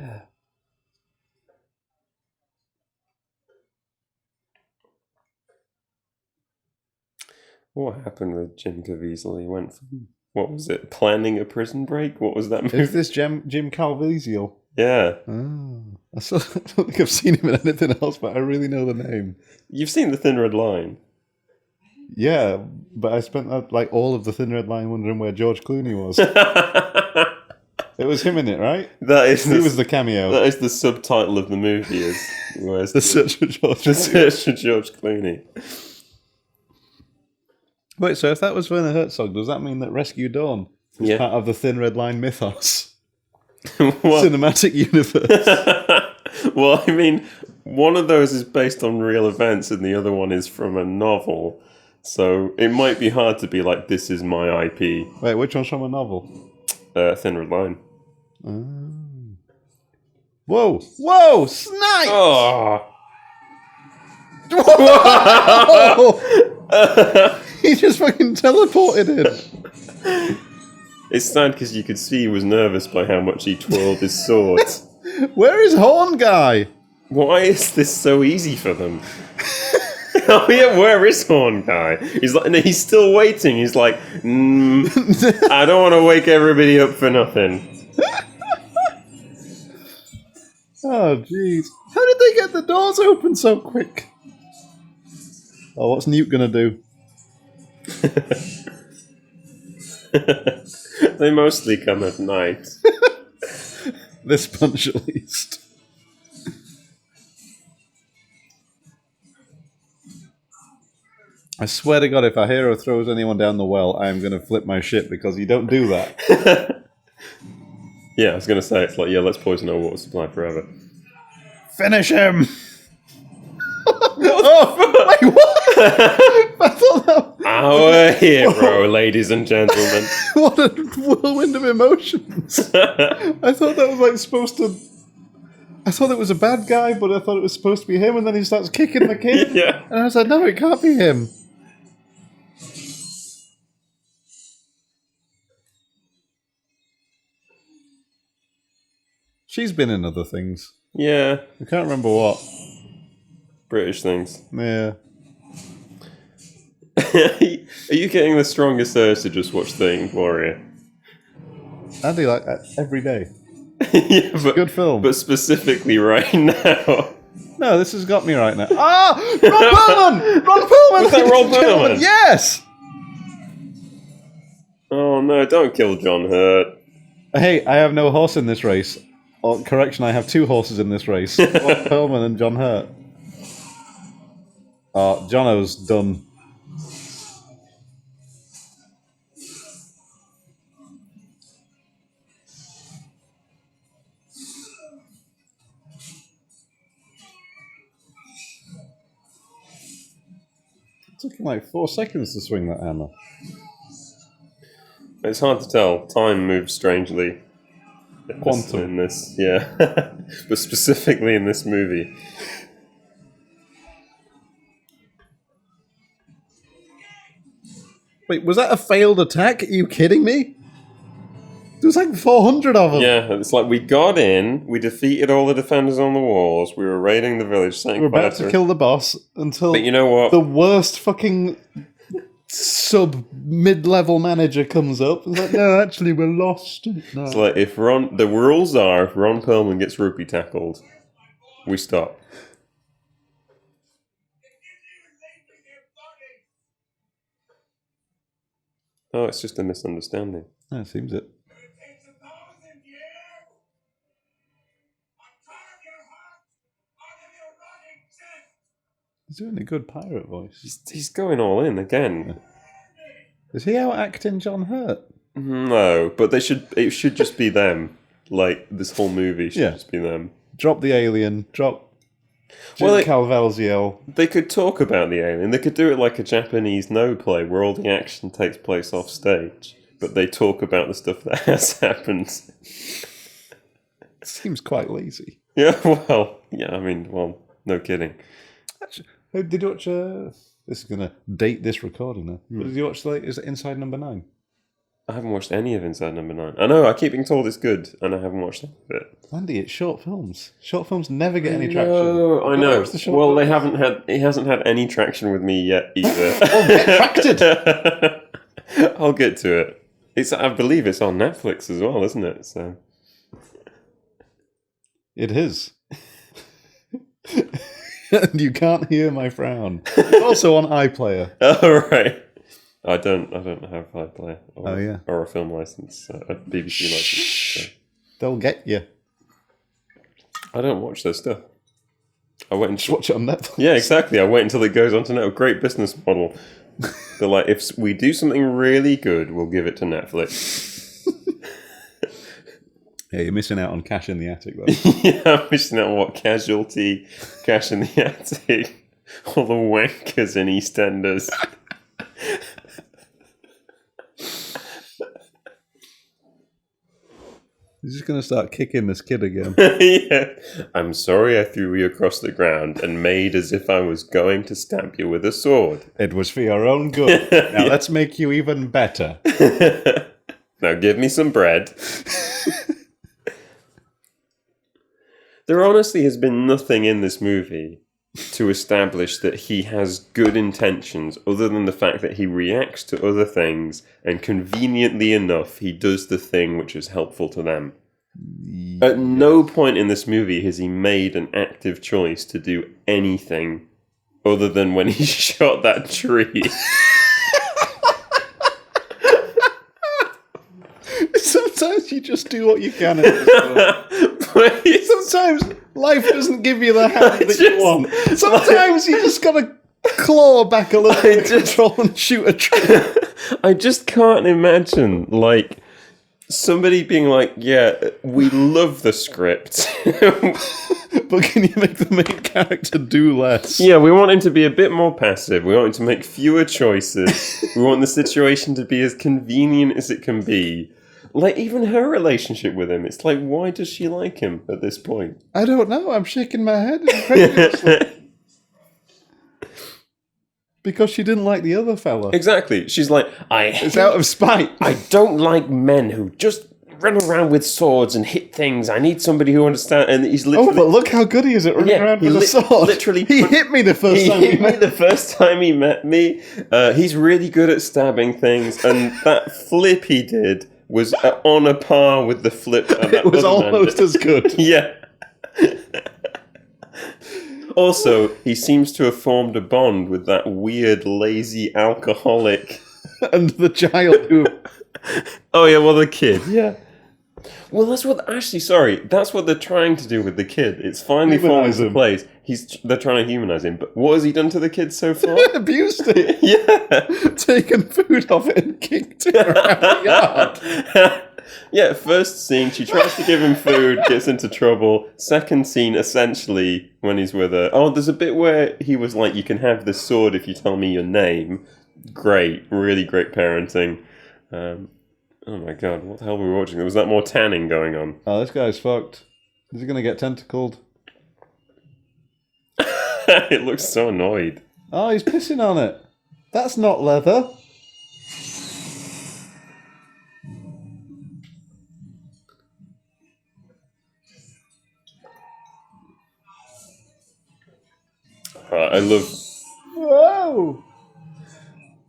What happened with Jim Cavaziel? He went from, what was it, planning a prison break? What was that movie? Is this Jim Cavaziel? Yeah. Oh, I don't think I've seen him in anything else, but I really know the name. You've seen The Thin Red Line. Yeah, but I spent like all of the Thin Red Line wondering where George Clooney was. It was him in it, right? He was the cameo. That is the subtitle of the movie. Where's The Search for George The Clooney. Search for George Clooney. Wait, so if that was Werner Herzog, does that mean that Rescue Dawn is part of the Thin Red Line mythos? Cinematic universe? Well, I mean, one of those is based on real events and the other one is from a novel. So it might be hard to be like, this is my IP. Wait, which one's from a novel? Thin Red Line. Whoa! Whoa! Snipe! Oh! Oh! He just fucking teleported in. It's sad because you could see he was nervous by how much he twirled his sword. Where is Horn Guy? Why is this so easy for them? Oh yeah, where is Horn Guy? He's like, no, he's still waiting. He's like, I don't want to wake everybody up for nothing. Oh, jeez. How did they get the doors open so quick? Oh, what's Newt gonna do? They mostly come at night. This bunch, at least. I swear to God, if a hero throws anyone down the well, I am going to flip my shit because you don't do that. Yeah, I was going to say, it's like, yeah, let's poison our water supply forever. Finish him! Oh, wait, what? I thought that... Our hero, ladies and gentlemen. What a whirlwind of emotions. I thought that was like supposed to... I thought it was a bad guy, but I thought it was supposed to be him, and then he starts kicking the kid. Yeah. And I was like, no, it can't be him. She's been in other things. Yeah. I can't remember what. British things. Yeah. Are you getting the strongest urge to just watch The Ink Warrior? I do like that every day. Yeah, but, Good film. But specifically right now. No, this has got me right now. Ah! Ron Perlman! Ron Perlman! Was that Ron Perlman? Yes! Oh no, don't kill John Hurt. Hey, I have no horse in this race. Or, correction, I have two horses in this race. Ron Perlman and John Hurt. Oh, Jono's done. It took him like 4 seconds to swing that hammer. It's hard to tell. Time moves strangely. Quantum. In this, yeah. But specifically in this movie. Wait, was that a failed attack? Are you kidding me? There was like 400 of them. Yeah, it's like we got in, we defeated all the defenders on the walls, we were raiding the village, saying We were about to kill the boss until But you know what? the worst fucking mid-level manager comes up and is like, no, actually, we're lost. No. It's like if the rules are if Ron Perlman gets rupee tackled, we stop. Oh, it's just a misunderstanding. That seems it. He's doing a good pirate voice. He's going all in again. Is he out acting John Hurt? No, but it should just be them. Like this whole movie should just be them. Drop the alien. Drop James Cavaziel. They could talk about the alien. They could do it like a Japanese no play where all the action takes place off stage, but they talk about the stuff that has happened. Seems quite lazy. Yeah, well, yeah, I mean, well, no kidding. Actually, did you watch... this is going to date this recording now. But did you watch, is it Inside Number 9? I haven't watched any of Inside Number 9. I know, I keep being told it's good, and I haven't watched any of it. Andy, it's short films. Short films never get any traction. No, I know. Watch the short Well, films. he hasn't had any traction with me yet either. Well, get tracted. I'll get to it. I believe it's on Netflix as well, isn't it? So It is. And you can't hear my frown. It's also on iPlayer. Oh right. I don't have iPlayer or a film license, a BBC license. So. They'll get you. I don't watch their stuff. I wait Just watch it on Netflix. Yeah, exactly. I wait until it goes on to Netflix. Great business model. They're like, if we do something really good, we'll give it to Netflix. Yeah, you're missing out on Cash in the Attic, though. Yeah, I'm missing out on what? Casualty, Cash in the Attic, all the wankers in EastEnders. He's just going to start kicking this kid again. Yeah. I'm sorry I threw you across the ground and made as if I was going to stab you with a sword. It was for your own good. Now let's make you even better. Now give me some bread. There honestly has been nothing in this movie to establish that he has good intentions other than the fact that he reacts to other things and conveniently enough he does the thing which is helpful to them. At no point in this movie has he made an active choice to do anything other than when he shot that tree. Sometimes you just do what you can in this world. Sometimes life doesn't give you the hand that you want. Sometimes you just gotta claw back a little bit, control and shoot a tree. I just can't imagine, like, somebody being like, yeah, we love the script. But can you make the main character do less? Yeah, we want him to be a bit more passive. We want him to make fewer choices. We want the situation to be as convenient as it can be. Like, even her relationship with him, it's like, why does she like him at this point? I don't know. I'm shaking my head incredulously. Because she didn't like the other fella. Exactly. She's like, It's out of spite. I don't like men who just run around with swords and hit things. I need somebody who understands. And he's literally... Oh, but look how good he is at running around with a sword. Literally, he hit me the first time he hit me the first time he met me. He's really good at stabbing things, and that flip he did was on a par with the flip. It was almost as good. Yeah. Also, he seems to have formed a bond with that weird, lazy alcoholic. And the child who... Oh, yeah, well, the kid. Yeah. Well, that's what... Actually, sorry. That's what they're trying to do with the kid. It's finally fallen into place. They're trying to humanize him. But what has he done to the kid so far? abused it. Yeah. Taken food off it and kicked it around the yard. Yeah, first scene, she tries to give him food, gets into trouble. Second scene, essentially, when he's with her. Oh, there's a bit where he was like, you can have this sword if you tell me your name. Great. Really great parenting. Oh my god, what the hell were we watching? There was that more tanning going on. Oh, this guy's fucked. Is he going to get tentacled? It looks so annoyed. Oh, he's pissing on it. That's not leather. Whoa!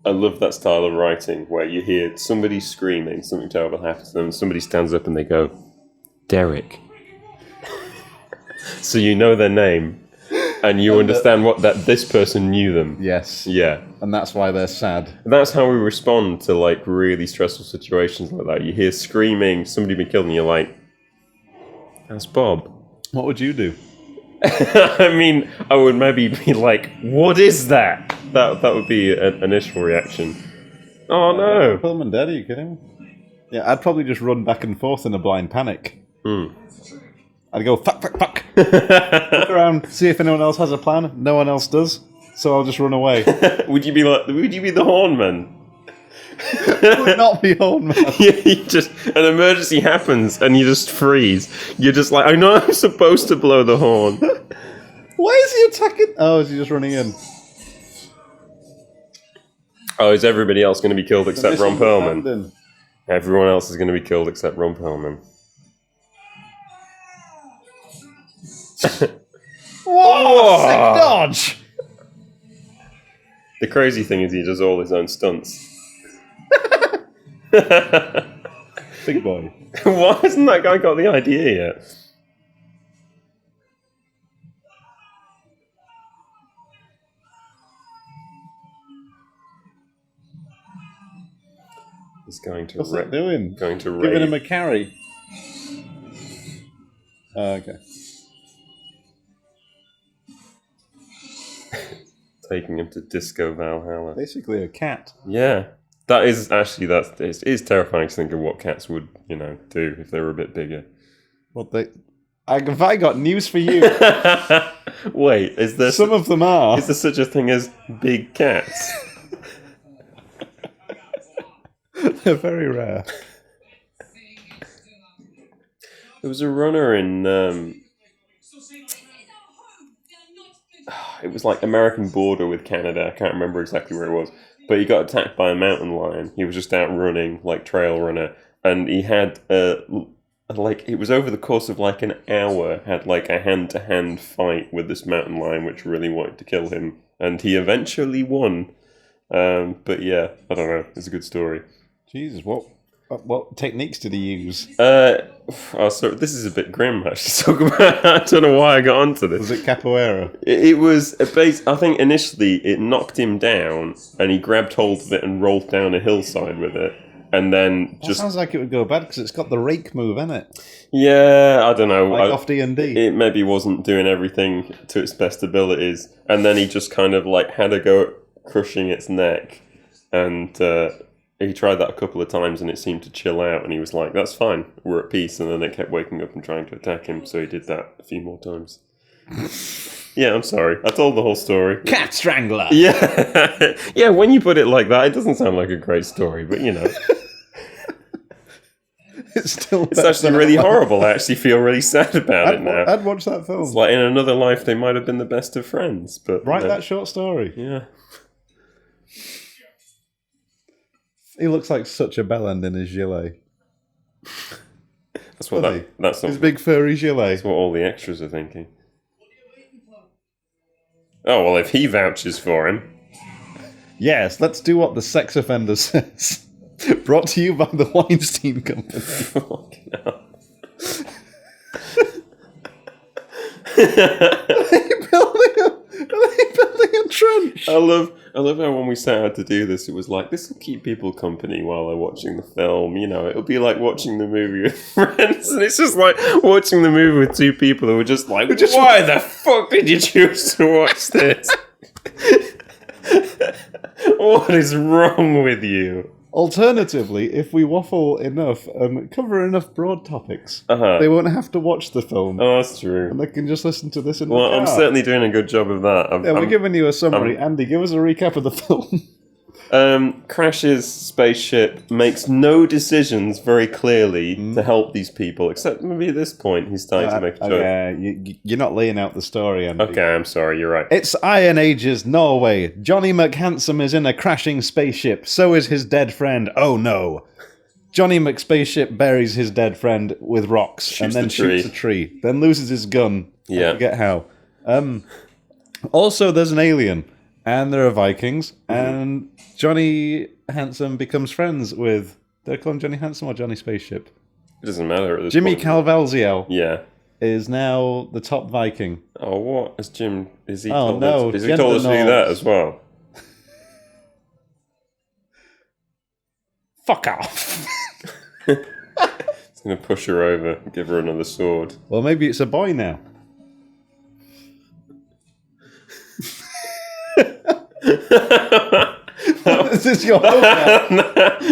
I love that style of writing where you hear somebody screaming, something terrible happens to them, somebody stands up and they go, Derek. So you know their name, and you understand that this person knew them. Yes. Yeah. And that's why they're sad. That's how we respond to, like, really stressful situations like that. You hear screaming, somebody been killed, and you're like, that's Bob. What would you do? I mean, I would maybe be like, what is that? That would be an initial reaction. Oh, no. Pullman dead, are you kidding? Yeah, I'd probably just run back and forth in a blind panic. I'd go, fuck. Look around, see if anyone else has a plan. No one else does, so I'll just run away. Would you be the hornman? Would not be old man. Yeah, an emergency happens and you just freeze. You're just like, I know I'm supposed to blow the horn. Why is he attacking? Oh, is he just running in? Oh, is everybody else going to be killed except Ron Perlman? Everyone else is going to be killed except Ron Perlman. Whoa! Sick dodge! The crazy thing is he does all his own stunts. Big boy. Why hasn't that guy got the idea yet? He's going to What's it doing? Going to Giving raid. him a carry. Okay. Taking him to Disco Valhalla. Basically a cat. Yeah. That is actually, it is terrifying to think of what cats would, do if they were a bit bigger. What they... Have I got news for you? Wait, is there Some of them are. Is there such a thing as big cats? They're very rare. There was a runner in it was like American border with Canada. I can't remember exactly where it was, but he got attacked by a mountain lion. He was just out running, like trail runner, and he had it was over the course of like an hour, had like a hand-to-hand fight with this mountain lion, which really wanted to kill him, and he eventually won. But yeah, I don't know. It's a good story. Jesus, what techniques did he use? So this is a bit grim actually to talk about. I don't know why I got onto this. Was it capoeira? It was a base. I think initially it knocked him down, and he grabbed hold of it and rolled down a hillside with it, and then That sounds like it would go bad because it's got the rake move in it, yeah, I don't know. like off D&D. It maybe wasn't doing everything to its best abilities, and then he just kind of like had a go at crushing its neck, and he tried that a couple of times and it seemed to chill out, and he was like, that's fine, we're at peace, and then it kept waking up and trying to attack him, so he did that a few more times. Yeah, I'm sorry. I told the whole story. Cat strangler! Yeah. Yeah, when you put it like that, it doesn't sound like a great story, but It's actually really horrible. I actually feel really sad about it now. I'd watch that film. It's like in another life they might have been the best of friends, but... Write that short story. Yeah. He looks like such a bellend in his gilet. That's what Does he? that's His big furry gilet. what all the extras are thinking. Oh, well, if he vouches for him. Yes, let's do what the sex offender says. Brought to you by the Weinstein Company. Fucking hell. Are they building a trench? I love how when we set out to do this, it was like, this will keep people company while they're watching the film. It'll be like watching the movie with friends, and it's just like watching the movie with two people who are just like, why the fuck did you choose to watch this? What is wrong with you? Alternatively, if we waffle enough and cover enough broad topics, they won't have to watch the film. Oh, that's true. And they can just listen to this in Well, the car. I'm certainly doing a good job of that. We're giving you a summary. Andy, give us a recap of the film. Crashes spaceship, makes no decisions very clearly to help these people, except maybe at this point he's starting to make a choice. Okay, you're not laying out the story, Andy. Okay, I'm sorry, you're right. It's Iron Ages, Norway. Johnny McHandsome is in a crashing spaceship. So is his dead friend. Oh no. Johnny McSpaceship buries his dead friend with rocks and then shoots a tree. Then loses his gun. Yeah. I forget how. Also, there's an alien. And there are Vikings. And Johnny Handsome becomes friends with... Do I call him Johnny Handsome or Johnny Spaceship? It doesn't matter at this Jimmy point. Cavaziel Yeah. is now the top Viking. Oh, what? Is Jim... Is he Oh, told no, us, is he told us to do gender that norms. as well? Fuck off! He's going to push her over and give her another sword. Well, maybe it's a boy now. Is this your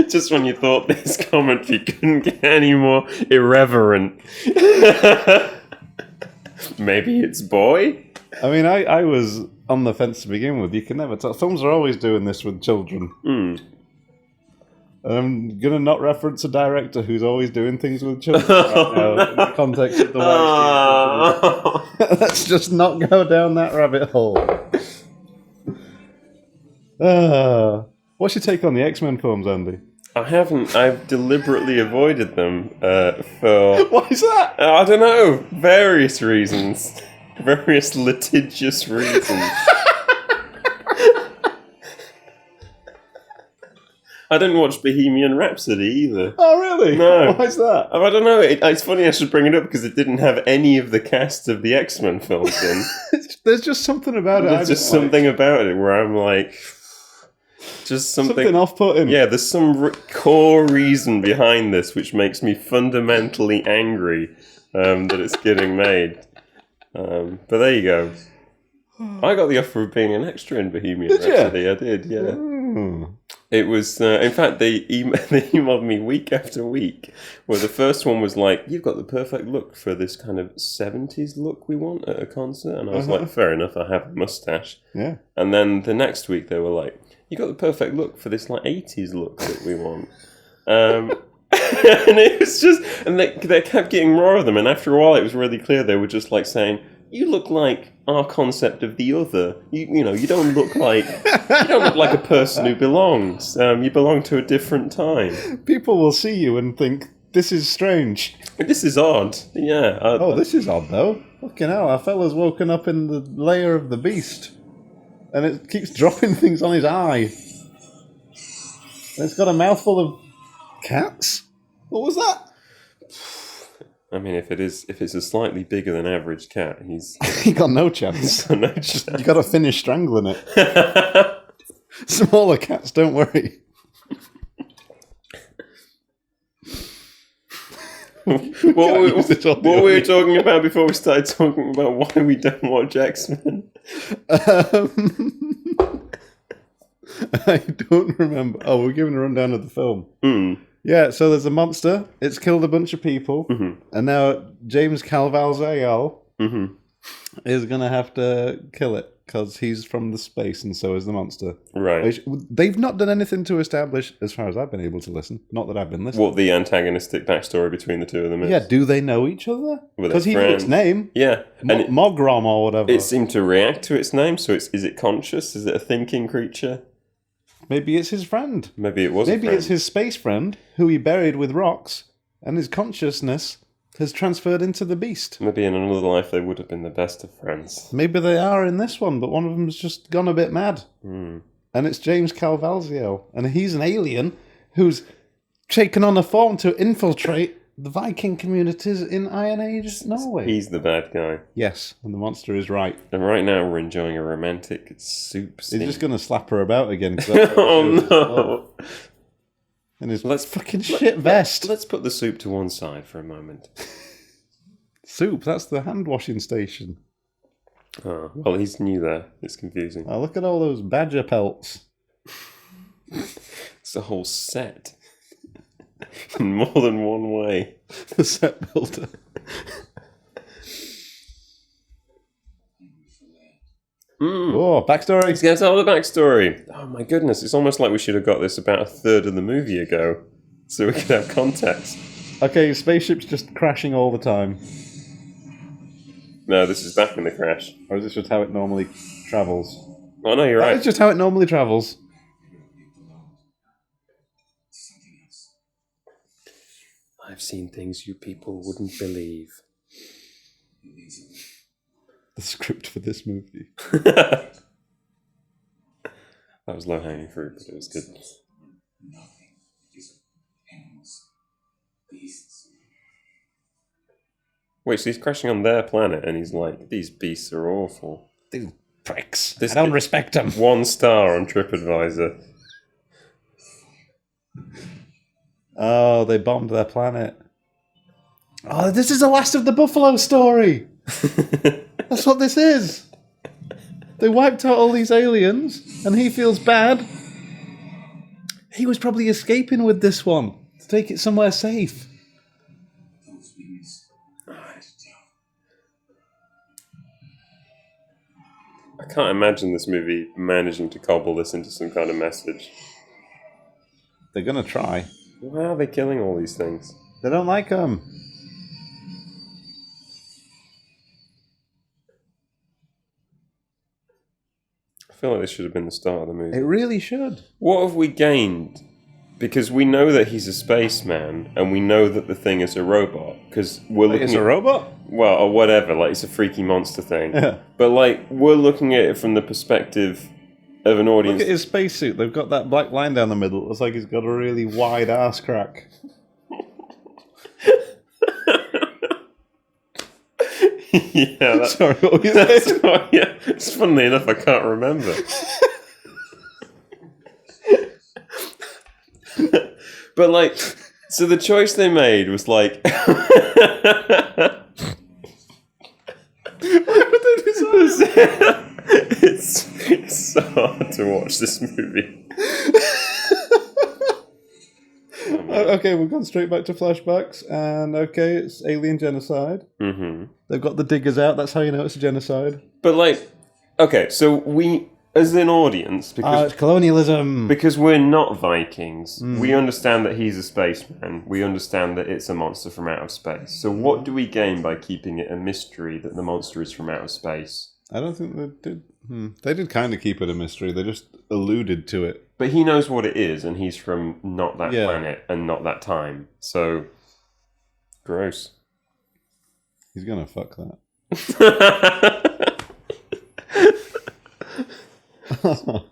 Just when you thought this commentary couldn't get any more irreverent. Maybe it's boy? I mean, I was on the fence to begin with. You can never tell. Films are always doing this with children. I'm going to not reference a director who's always doing things with children right now in the context of the Weinstein. Let's just not go down that rabbit hole. What's your take on the X-Men films, Andy? I haven't. I've deliberately avoided them for... Why is that? I don't know. Various reasons. Various litigious reasons. I didn't watch Bohemian Rhapsody either. Oh, really? No. Why is that? I don't know. It's funny I should bring it up because it didn't have any of the cast of the X-Men films in. There's just something about it. There's just something about it where I'm like... Just something off-putting. Yeah, there's some core reason behind this which makes me fundamentally angry that it's getting made. But there you go. I got the offer of being an extra in Bohemian Rhapsody. I did, yeah. It was, in fact, they emailed me week after week, where the first one was like, you've got the perfect look for this kind of 70s look we want at a concert. And I was like, fair enough, I have a mustache. Yeah. And then the next week they were like, you got the perfect look for this like 80s look that we want. And it was just, and they kept getting more of them. And after a while, it was really clear they were just like saying, you look like our concept of the other. You know, you don't look like a person who belongs. You belong to a different time. People will see you and think, this is strange. This is odd. Yeah. This is odd though. Fucking hell, our fella's woken up in the lair of the beast. And it keeps dropping things on his eye. And it's got a mouthful of cats? What was that? I mean, if it's a slightly bigger than average cat, He got no chance. got no chance. You got to finish strangling it. Smaller cats, don't worry. What were we talking about before we started talking about why we don't watch X-Men? I don't remember. Oh, we're giving a rundown of the film. Yeah, so there's a monster. It's killed a bunch of people. And now James Cavaziel is going to have to kill it because he's from the space and so is the monster. Right. They've not done anything to establish, as far as I've been able to listen. Not that I've been listening. What the antagonistic backstory between the two of them is. Yeah, do they know each other? Because he knew its name. Yeah. Mogrom or whatever. It seemed to react to its name, so is it conscious? Is it a thinking creature? Maybe it's his friend. Maybe it was Maybe it's his space friend, who he buried with rocks, and his consciousness has transferred into the beast. Maybe in another life they would have been the best of friends. Maybe they are in this one, but one of them's just gone a bit mad. And it's James Cavaziel, and he's an alien who's taken on a form to infiltrate the Viking communities in Iron Age Norway. He's the bad guy. Yes, and the monster is right. And right now we're enjoying a romantic soup scene. He's just going to slap her about again. Oh no! In his fucking shit vest. Let's put the soup to one side for a moment. Soup, that's the hand washing station. Oh, well, he's new there. It's confusing. Oh, look at all those badger pelts. It's a whole set. In more than one way. The set builder. Oh, backstory. Let's get all the backstory. Oh my goodness, it's almost like we should have got this about a third of the movie ago. So we could have context. Okay, spaceship's just crashing all the time. No, this is back in the crash. Or is this just how it normally travels? Oh no, you're right. It's just how it normally travels. I've seen things you people wouldn't believe. The script for this movie. That was low-hanging fruit, but it was good. Wait, so he's crashing on their planet, and he's like, these beasts are awful. These pricks. I don't respect them. 1 star on TripAdvisor. Oh, they bombed their planet. Oh, this is the last of the Buffalo story. That's what this is. They wiped out all these aliens, and he feels bad. He was probably escaping with this one to take it somewhere safe. I can't imagine this movie managing to cobble this into some kind of message. They're going to try. Why are they killing all these things? They don't like them. I feel like this should have been the start of the movie. It really should. What have we gained Because we know that he's a spaceman, and we know that the thing is a robot. Because we're looking It's at a robot? well, or whatever. Like it's a freaky monster thing. Yeah. But like we're looking at it from the perspective of an audience. Look at his spacesuit. They've got that black line down the middle. It looks like he's got a really wide arse crack. Yeah, that's, Sorry, what were you that's saying? what, yeah. It's funnily enough, I can't remember. But like, so the choice they made was like, it's so hard to watch this movie. Okay, we've gone straight back to flashbacks, and okay, it's alien genocide. Mm-hmm. They've got the diggers out. That's how you know it's a genocide. But like, okay, so we, as an audience, It's colonialism. because we're not Vikings, we understand that he's a spaceman. We understand that it's a monster from outer space. So what do we gain by keeping it a mystery that the monster is from outer space? I don't think they did. They did kind of keep it a mystery. They just alluded to it. But he knows what it is, and he's from not that Yeah. planet and not that time. So, gross. He's gonna fuck that. Oh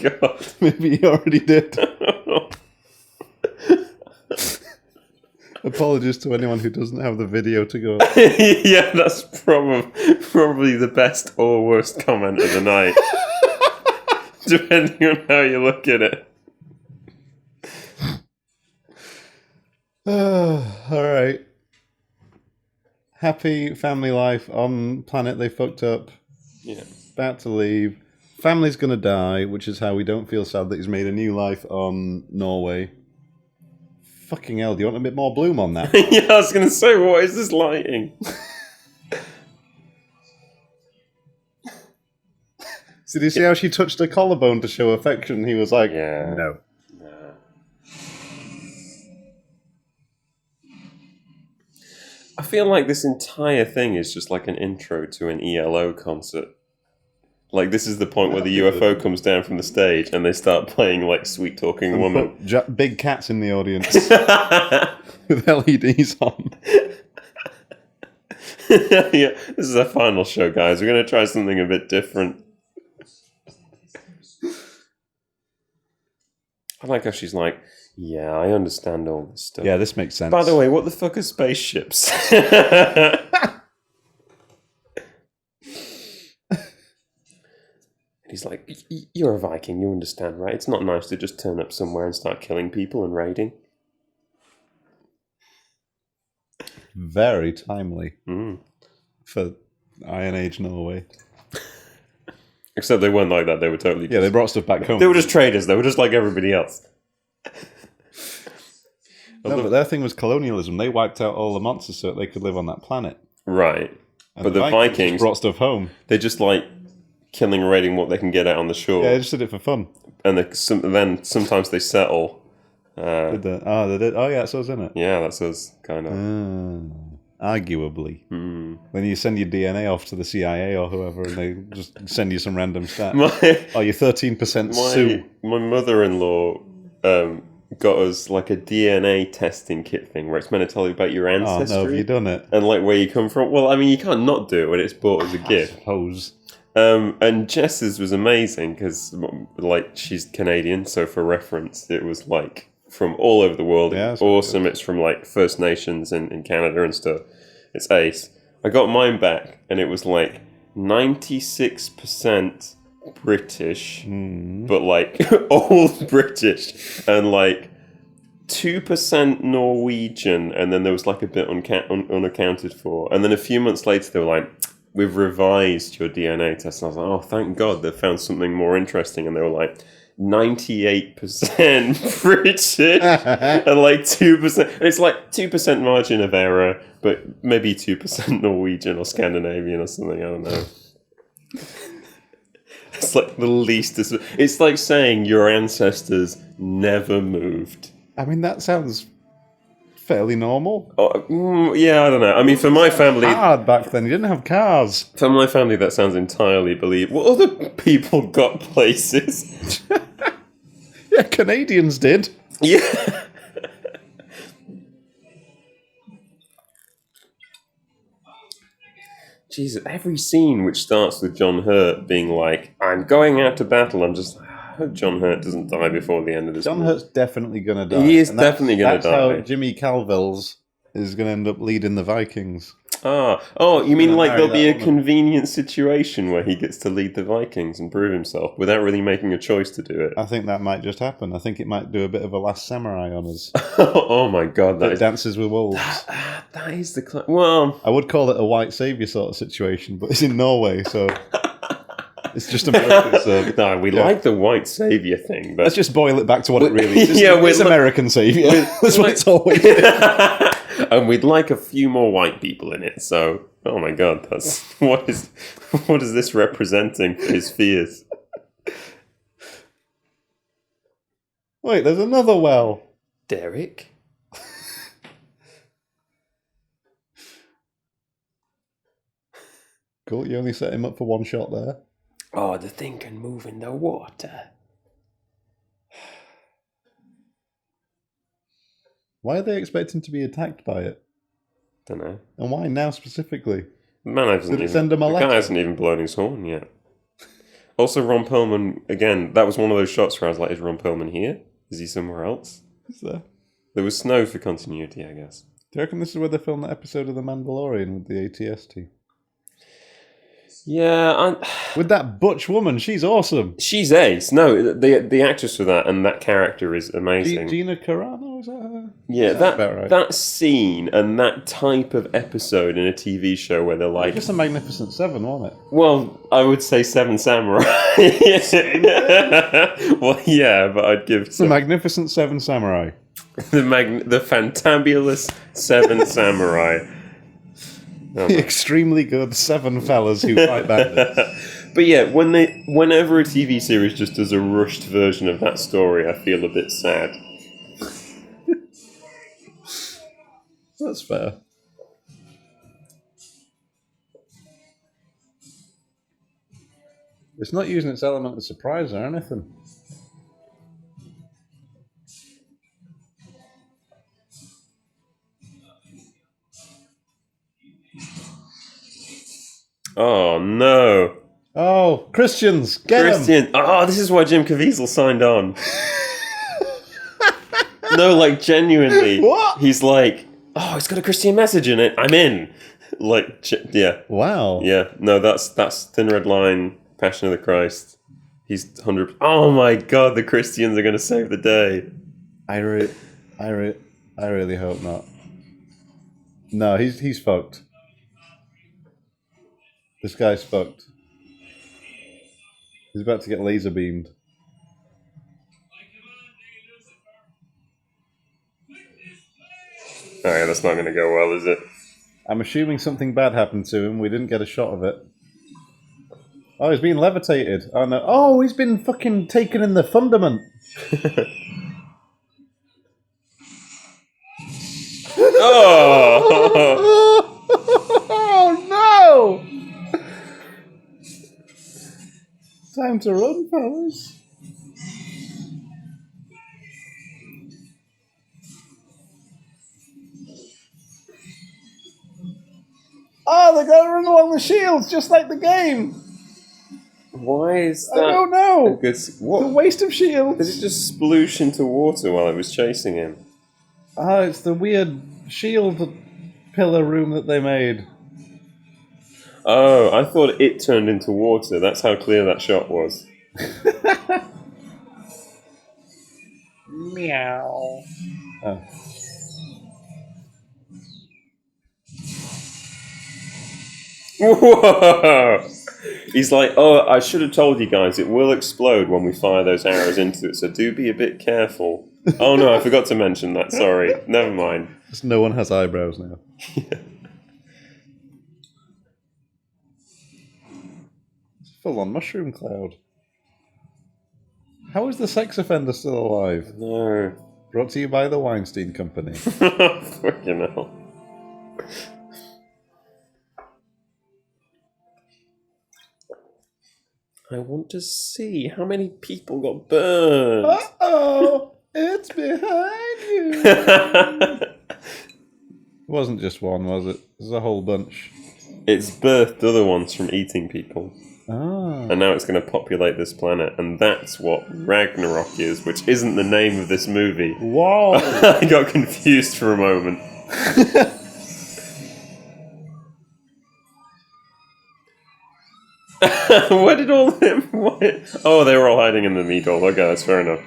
god. Maybe he already did. Apologies to anyone who doesn't have the video to go. Yeah, that's probably the best or worst comment of the night. Depending on how you look at it. All right. Happy family life on planet they fucked up. Yeah. About to leave. Family's gonna die, which is how we don't feel sad that he's made a new life on Norway. Fucking hell, do you want a bit more bloom on that? Yeah, I was going to say, what is this lighting? So did you see how she touched her collarbone to show affection? He was like, Yeah. no. I feel like this entire thing is just like an intro to an ELO concert. Like, this is the point where the UFO comes down from the stage and they start playing, like, Sweet Talking Woman. Put big cats in the audience with LEDs on. Yeah, this is our final show, guys. We're going to try something a bit different. I like how she's like, yeah, I understand all this stuff. Yeah, this makes sense. By the way, what the fuck are spaceships? And he's like, you're a Viking, you understand, right? It's not nice to just turn up somewhere and start killing people and raiding. Very timely Mm. for Iron Age Norway. Except they weren't like that, they were totally... Yeah, they brought stuff back home. They were just traders, they were just like everybody else. No, but their thing was colonialism. They wiped out all the monsters so that they could live on that planet. Right. And But the Vikings, just brought stuff home. they're just like killing and raiding what they can get out on the shore. Yeah, they just did it for fun. And then sometimes they settle. Did they? Oh, they did. Oh, yeah, so it's in it. Yeah, that's us, kind of. Arguably. Mm. Then you send your DNA off to the CIA or whoever, and they just send you some random stat. My, Oh, you're 13% Sioux. my mother-in-law got us like a DNA testing kit thing where it's meant to tell you about your Oh, ancestry. no, have you done it? And like where you come from. Well, I mean, you can't not do it when it's bought as a gift. Suppose. And Jess's was amazing because, like, she's Canadian, so for reference, it was like from all over the world. Yeah, It's that's awesome. It's from like First Nations in Canada and stuff. It's ace. I got mine back, and it was like 96% British, but like old British, and like 2% Norwegian, and then there was like a bit unaccounted for. And then a few months later, they were like, we've revised your DNA test. And I was like, oh, thank God, they found something more interesting. And they were like, 98% British and like 2%. It's like 2% margin of error, but maybe 2% Norwegian or Scandinavian or something. I don't know. It's like the least. It's like saying your ancestors never moved. I mean, that sounds fairly normal. Yeah, I don't know. I mean, for my family, Hard back then. You didn't have cars. that sounds entirely believable. Well, other people got places. Yeah, Canadians did. Yeah. Jesus, every scene which starts with John Hurt being like, I'm going out to battle, I'm just like, I hope John Hurt doesn't die before the end of this John movie. Hurt's definitely going to die. He is And that's- definitely going to That's how die. Jimmy Calville's is going to end up leading the Vikings. Oh, you mean Gonna like marry there'll be that a woman. convenient situation where he gets to lead the Vikings and prove himself without really making a choice to do it? I think that might just happen. I think it might do a bit of a Last Samurai on us. Oh my god, that That is... Dances with Wolves. That is the... Well... I would call it a white saviour sort of situation, but it's in Norway, so it's just American. So No, we like the white saviour thing, but... let's just boil it back to what it really is. Yeah, It's American saviour. That's what it's always been. And we'd like a few more white people in it, so... Oh my god, that's... What is this representing for his fears? Wait, there's another well. Derek? Cool, you only set him up for one shot there. Oh, the thing can move in the water. Why are they expecting to be attacked by it? Don't know. And why now specifically? The man hasn't Did it even, send him a the letter? guy hasn't even blown his horn yet. Also, Ron Perlman, again, that was one of those shots where I was like, is Ron Perlman here? Is he somewhere else? Is there? There was snow for continuity, I guess. Do you reckon this is where they filmed that episode of The Mandalorian with the ATST? Yeah, With that butch woman, she's awesome. she's ace. No, the actress for that and that character is amazing. Gina Carano, is that her? Yeah, Sounds about right. that scene and that type of episode in a TV show where they're like, Just a Magnificent Seven, wasn't it? well, I would say Seven Samurai. Well, yeah, but I'd give The Magnificent Seven Samurai. the fantabulous Seven Samurai. The extremely good seven fellas who fight bandits. But yeah, whenever a TV series just does a rushed version of that story, I feel a bit sad. That's fair. It's not using its element of surprise or anything. Oh no. Oh, Christians, get 'em! Christian. Oh, this is why Jim Cavaziel signed on. No, like genuinely. What? He's like, oh, it's got a Christian message in it. I'm in. Like, yeah. Wow. Yeah. No, that's Thin Red Line, Passion of the Christ. He's 100%. Oh my god, the Christians are going to save the day. I really hope not. No, he's fucked. This guy's fucked. He's about to get laser beamed. Oh yeah, that's not going to go well, is it? I'm assuming something bad happened to him. We didn't get a shot of it. Oh, he's being levitated. Oh no. Oh, he's been fucking taken in the fundament. Oh! Oh no! Time to run, fellas. Oh, they gotta run along the shields, just like the game. Why is that? I don't know. a good? The What? waste of shields. Did it just sploosh into water while it was chasing him? Ah, it's the weird shield pillar room that they made. Oh, I thought it turned into water. That's how clear that shot was. Meow. Oh. Whoa! He's like, oh, I should have told you guys, it will explode when we fire those arrows into it, so do be a bit careful. Oh no, I forgot to mention that, sorry. Never mind. Just no one has eyebrows now. It's full on mushroom cloud. How is the sex offender still alive? No. Brought to you by the Weinstein Company. Fucking hell. I want to see how many people got burned. Uh-oh! It's behind you! It wasn't just one, was it? There's a whole bunch. It's birthed other ones from eating people. Ah. And now it's going to populate this planet. And that's what Ragnarok is, which isn't the name of this movie. Whoa! I got confused for a moment. Where did all them... Oh, they were all hiding in the needle. Okay, that's fair enough.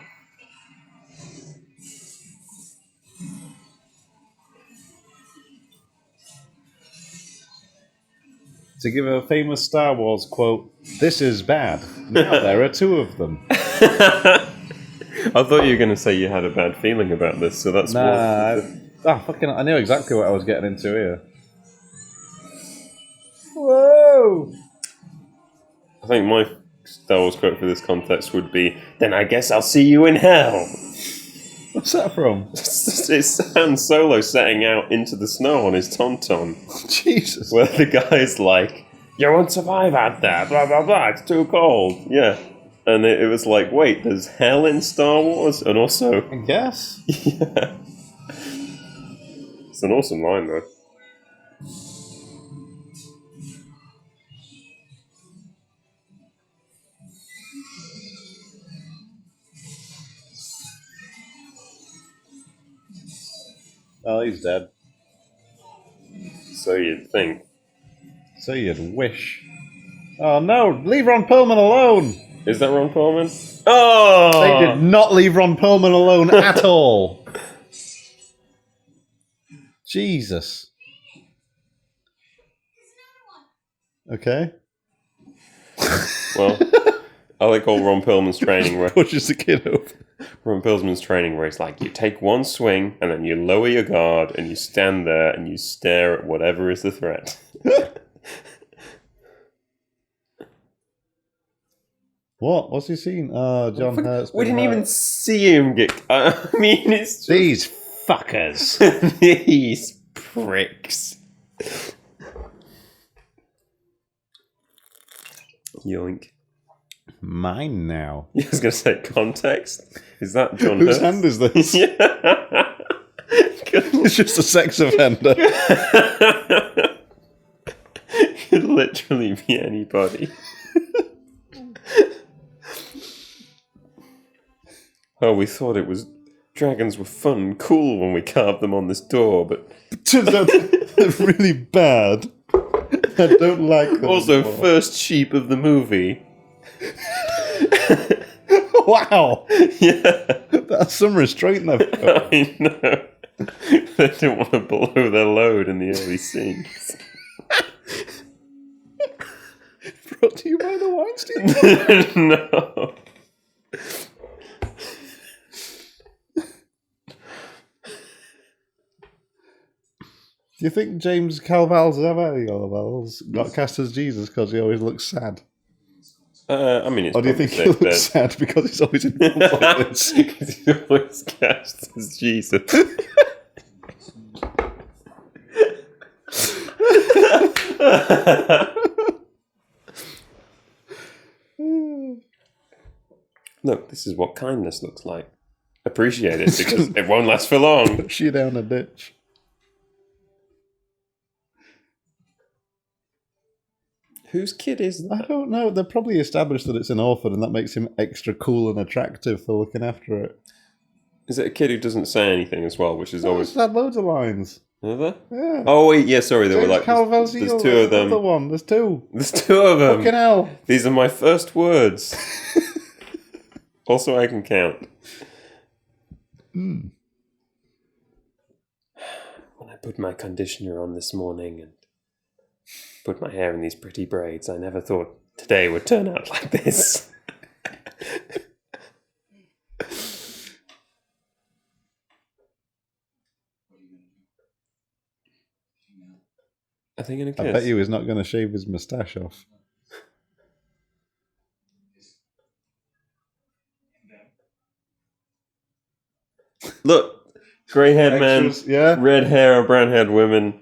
To give a famous Star Wars quote, "This is bad. Now there are two of them." I thought you were going to say you had a bad feeling about this, so that's Nah, I knew exactly what I was getting into here. Whoa! I think my Star Wars quote for this context would be, "Then I guess I'll see you in hell." What's that from? It's Han Solo setting out into the snow on his Tauntaun, Jesus. where the guy's like, "You won't survive out there, blah blah blah, it's too cold." Yeah. And it was like, wait, there's hell in Star Wars? And also... I guess. Yeah. It's an awesome line, though. Oh, he's dead. So you'd think. So you'd wish. Oh no, leave Ron Perlman alone! Is that Ron Perlman? Oh! They did not leave Ron Perlman alone at all. Jesus. Okay. Well, I like all Ron Perlman's training where... Pushes the kid over. Ron Perlman's training where it's like, you take one swing, and then you lower your guard, and you stand there, and you stare at whatever is the threat. What? What's he seen? Oh, John Hurt's. We didn't even see him get... I mean, it's just... These fuckers. These pricks. Yoink. Mine now. I was going to say context. Is that John Whose Hurst? hand is this? Yeah. It's just a sex offender. Could literally be anybody. Oh, we thought it was... Dragons were fun and cool when we carved them on this door, but... Turns out they're really bad. I don't like them. Also, anymore. first sheep of the movie. Wow. Yeah. That's some restraint they've got. I know. They didn't want to blow their load in the early scenes. Brought to you by the Weinstein. No. Do you think James Cavaziel got cast as Jesus because he always looks sad? I mean, it's Or do you think he looks sad because he's always in films like this? Because he's always cast as Jesus. Look, this is what kindness looks like. Appreciate it because it won't last for long. Push you down a ditch. Whose kid is I that? don't know. They're probably established that it's an orphan and that makes him extra cool and attractive for looking after it. Is it a kid who doesn't say anything as well, which is Always always... had loads of lines. Are there? Yeah. Oh, wait, yeah, sorry, they were James like... Cavaziel, There's two of them. Another one. There's two. There's two of them. Fucking hell. These are my first words. Also, I can count. When I put my conditioner on this morning and put my hair in these pretty braids, I never thought today would turn out like this. I think in a kiss. I bet you he's not going to shave his moustache off. Look, grey-haired men, Extras, yeah. red hair or brown-haired women.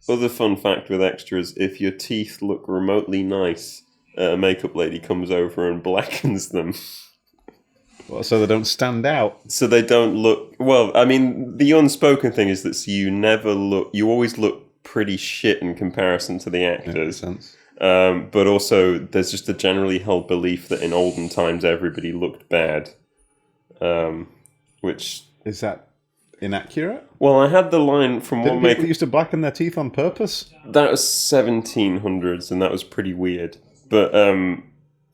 Other fun fact with extras, if your teeth look remotely nice, a makeup lady comes over and blackens them. Well, so they don't stand out. So they don't look... Well, I mean, the unspoken thing is that you always look pretty shit in comparison to the Yeah, actors. makes sense. But also, there's just a generally held belief that in olden times everybody looked bad. Which... Is that inaccurate? Well, I had the line from Didn't one people used to blacken their teeth on purpose? That was 1700s, and that was pretty weird. But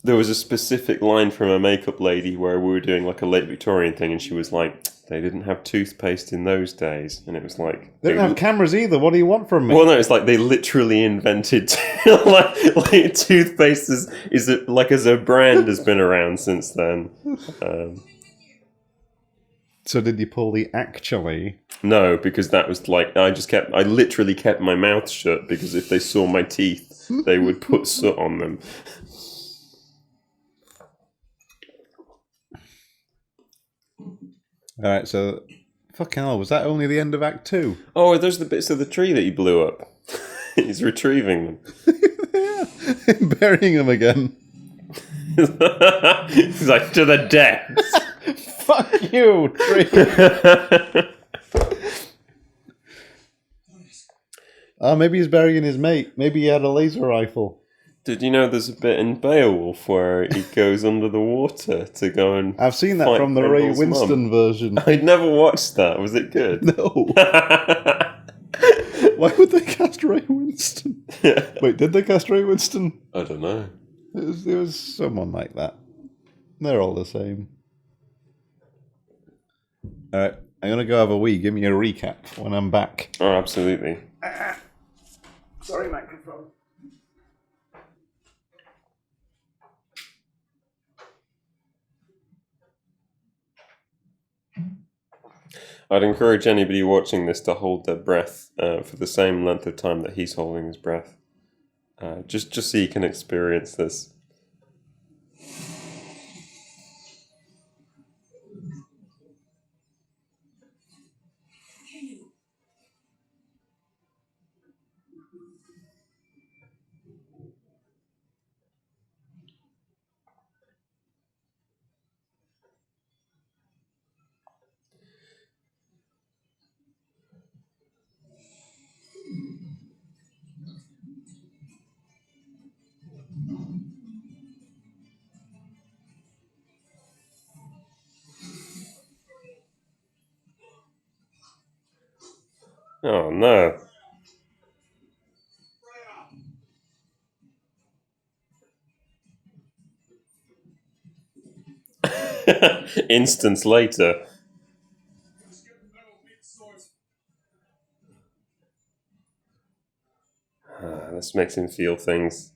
there was a specific line from a makeup lady where we were doing like a late Victorian thing, and she was like, they didn't have toothpaste in those days. And it was like... They don't have cameras either. What do you want from me? Well, no, it's like they literally invented... like toothpaste as a brand has been around since then. So did you pull the actually? No, because that was like... I literally kept my mouth shut, because if they saw my teeth, they would put soot on them. Alright, so... Fucking hell, was that only the end of Act 2? Oh, those are the bits of the tree that he blew up. He's retrieving them. Yeah, burying them again. He's like, to the depths. Fuck you, tree. Oh, maybe he's burying his mate. Maybe he had a laser rifle. Did you know there's a bit in Beowulf where he goes under the water to go and... I've seen that fight from the Ray Grendel's Winston mum? version. I'd never watched that. Was it good? No. Why would they cast Ray Winston? Wait, did they cast Ray Winston? I don't know. It was someone like that. They're all the same. Alright, I'm going to go have a wee. Give me a recap when I'm back. Oh, absolutely. Sorry, microphone. I'd encourage anybody watching this to hold their breath for the same length of time that he's holding his breath. Just so you can experience this. Oh no. Instance later. This makes him feel things.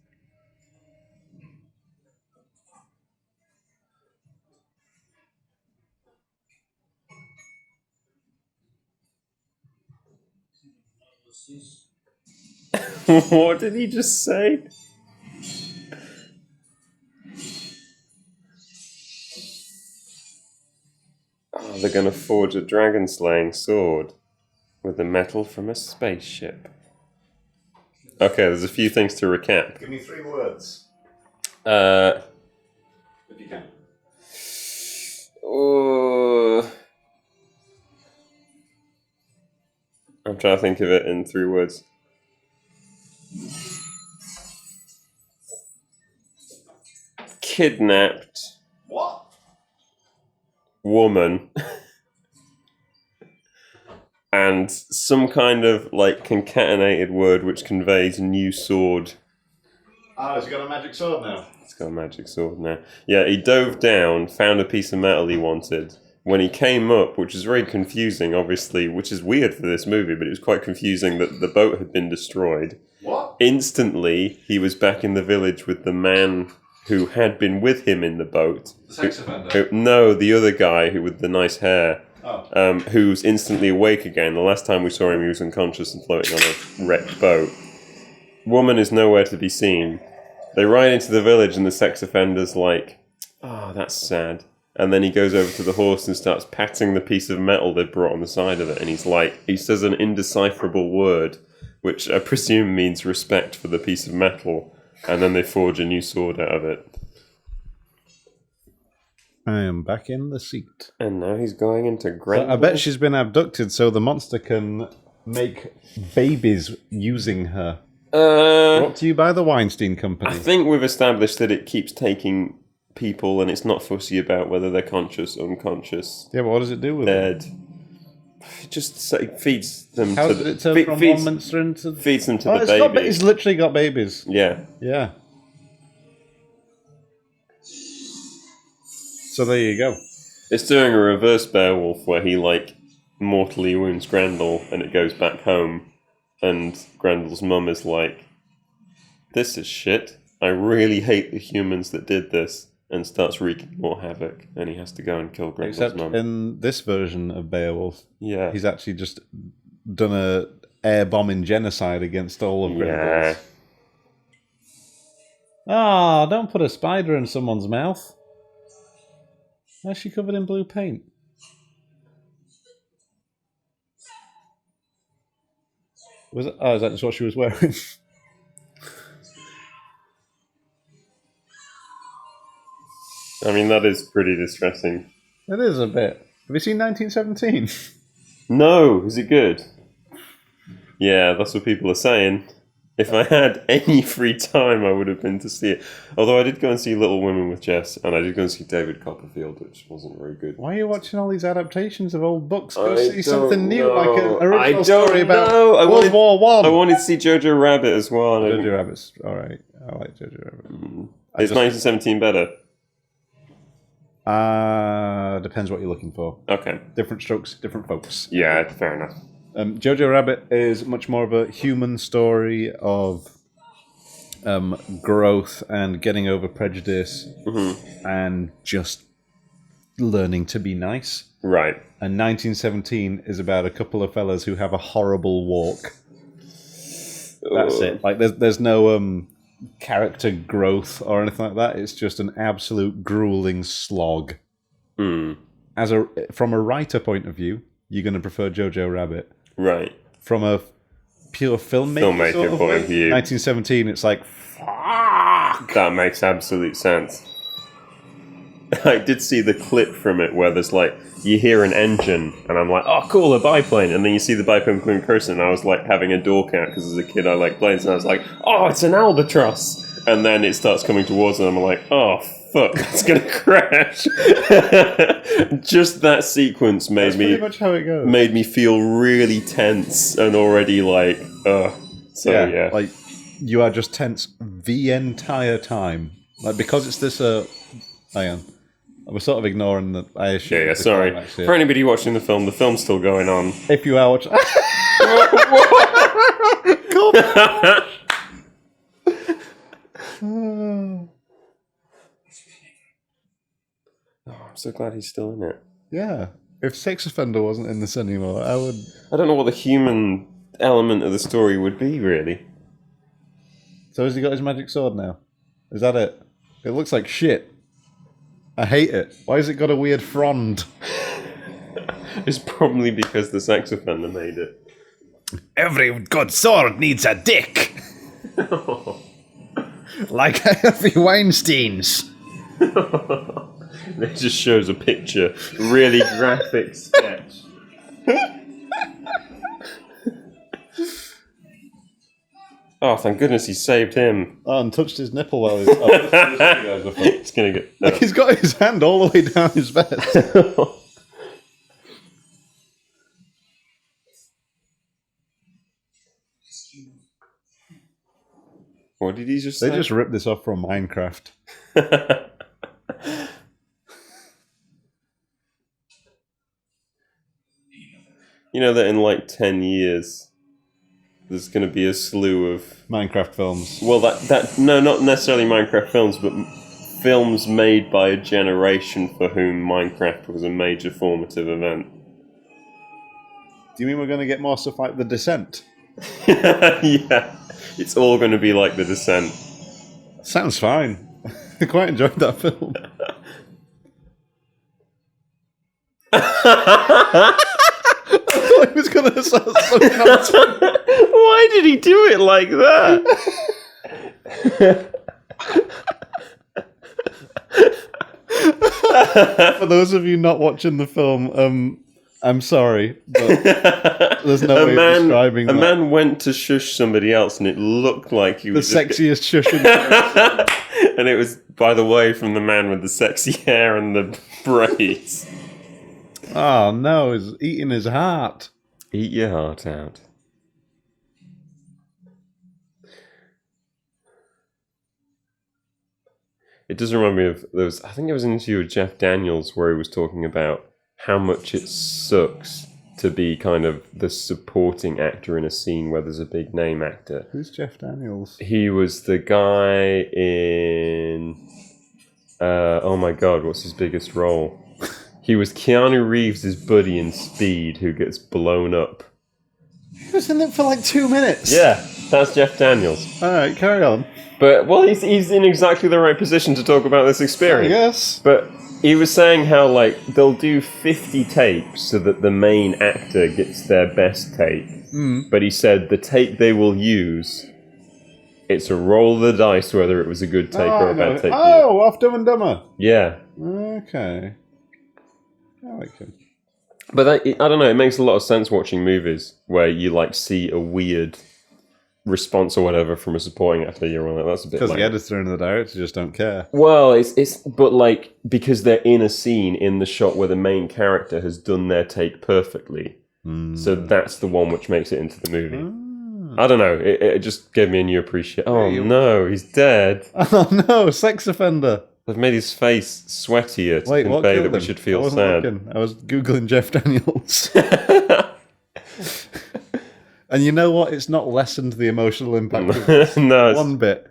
What did he just say? Oh, they're going to forge a dragon-slaying sword with the metal from a spaceship. Okay, there's a few things to recap. Give me 3 words. If you can. I'm trying to think of it in 3 words. Kidnapped. What? Woman. And some kind of like concatenated word which conveys new sword. Oh, has he got a magic sword now? He's got a magic sword now. Yeah, he dove down, found a piece of metal he wanted. When he came up, which is very confusing, obviously, which is weird for this movie, but it was quite confusing that the boat had been destroyed. What? Instantly, he was back in the village with the man who had been with him in the boat. The sex offender? No, the other guy who with the nice hair. Oh. Who's instantly awake again. The last time we saw him, he was unconscious and floating on a wrecked boat. Woman is nowhere to be seen. They ride into the village and the sex offender's like, oh, that's sad. And then he goes over to the horse and starts patting the piece of metal they brought on the side of it. And he's like, he says an indecipherable word, which I presume means respect for the piece of metal, and then they forge a new sword out of it. I am back in the seat. And now he's going into great. So I bet she's been abducted so the monster can make babies using her. Brought to you by the Weinstein Company. I think we've established that it keeps taking people and it's not fussy about whether they're conscious, unconscious, Yeah, but what does it do with dead. them? It just feeds them How to does the... it turn from feeds, one monster into... feeds them to Oh, the it's, baby. it's literally got babies. Yeah. Yeah. So there you go. It's doing a reverse Beowulf where he, like, mortally wounds Grendel and it goes back home and Grendel's mum is like, this is shit. I really hate the humans that did this, and starts wreaking more havoc, and he has to go and kill Grendel's Except mum. in this version of Beowulf, Yeah. he's actually just done a air bombing genocide against all of Grendel's. Ah, don't put a spider in someone's mouth. Why is she covered in blue paint? Was it? Oh, is that just what she was wearing? I mean, that is pretty distressing. It is a bit. Have you seen 1917? No! Is it good? Yeah, that's what people are saying. If I had any free time, I would have been to see it. Although I did go and see Little Women with Jess, and I did go and see David Copperfield, which wasn't very good. Why are you watching all these adaptations of old books? Go I see something don't new, know. like an I original don't story about know. World War One. I wanted to see Jojo Rabbit as well. and I Jojo didn't- Rabbit's alright. I like Jojo Rabbit. Is 1917 better? Depends what you're looking for. Okay. Different strokes, different folks. Yeah, fair enough. Jojo Rabbit is much more of a human story of growth and getting over prejudice and just learning to be nice. Right. And 1917 is about a couple of fellas who have a horrible walk. That's it. Like there's no character growth or anything like that. It's just an absolute grueling slog. From a writer point of view, you're going to prefer Jojo Rabbit. Right. From a pure filmmaker sort of point way, of view. 1917, it's like, fuck! That makes absolute sense. I did see the clip from it where there's like, you hear an engine, and I'm like, oh cool, a biplane. And then you see the biplane coming closer, and I was like having a dork out, because as a kid I like planes, and I was like, oh, it's an albatross. And then it starts coming towards me, and I'm like, oh fuck, it's gonna crash. Just that sequence That's pretty much how it goes. made me feel really tense and already like, ugh. So yeah. Like, you are just tense the entire time. Like, because it's this, hang on. We're sort of ignoring the... I assume Yeah, sorry. For anybody watching the film's still going on. If you are watching... Oh, I'm so glad he's still in it. Yeah. If Sex Offender wasn't in this anymore, I would... I don't know what the human element of the story would be, really. So has he got his magic sword now? Is that it? It looks like shit. I hate it. Why has it got a weird frond? It's probably because the sex offender made it. Every good sword needs a dick. Like Harvey Weinstein's. It just shows a picture. Really graphic sketch. Oh, thank goodness he saved him. Oh, and touched his nipple while he's... Oh, It's gonna get... like, he's got his hand all the way down his vest. What did he just They say? just ripped this off from Minecraft. You know that in like 10 years, there's going to be a slew of... Minecraft films. Well, no, not necessarily Minecraft films, but films made by a generation for whom Minecraft was a major formative event. Do you mean we're going to get more stuff like The Descent? Yeah, it's all going to be like The Descent. Sounds fine. I quite enjoyed that film. thought he was going to start sucking on Why did he do it like that? For those of you not watching the film, I'm sorry, but there's no way of describing that. A man went to shush somebody else, and it looked like he was the sexiest shushing. And it was, by the way, from the man with the sexy hair and the braids. Oh no, he's eating his heart. Eat your heart out. It does remind me of those. I think it was an interview with Jeff Daniels where he was talking about how much it sucks to be kind of the supporting actor in a scene where there's a big name actor. Who's Jeff Daniels? He was the guy in... oh my god, what's his biggest role? He was Keanu Reeves' buddy in Speed who gets blown up. He was in it for like 2 minutes. Yeah, that's Jeff Daniels. Alright, carry on. But, well, he's in exactly the right position to talk about this experience. Yes. But he was saying how, like, they'll do 50 takes so that the main actor gets their best take. But he said the take they will use, it's a roll of the dice whether it was a good take or a bad take. Oh, off Dumb and Dumber. Yeah. Okay. I like him. But I don't know, it makes a lot of sense watching movies where you, like, see a weird response or whatever from a supporting actor. You're like, that's a bit because lame. the editor and the director just don't care. Well, it's but like because they're in a scene in the shot where the main character has done their take perfectly, so that's the one which makes it into the movie. I don't know. It just gave me a new appreciation. Oh no, he's dead. Oh no, sex offender. They've made his face sweatier to convey that we should feel sad. I was googling Jeff Daniels. And you know what? It's not lessened the emotional impact of this No, one bit.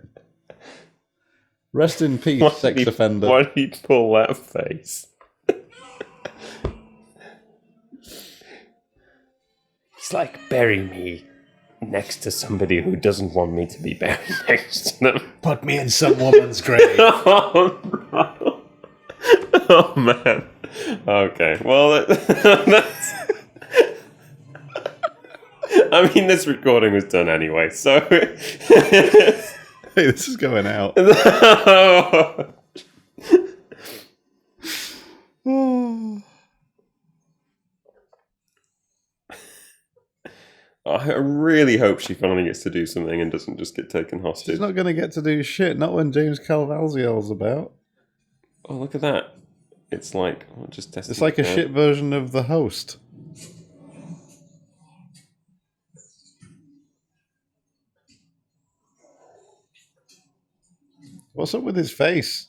Rest in peace, sex offender. Why did he pull that face? It's like, bury me next to somebody who doesn't want me to be buried next to them. Put me in some woman's grave. Oh, no. Oh, man. Okay, well, that's... I mean, this recording was done anyway, so... Hey, this is going out. I really hope she finally gets to do something and doesn't just get taken hostage. She's not going to get to do shit, not when James Cavaziel's about. Oh, look at that. It's like... I'll just test It's like a shit version of The Host. What's up with his face?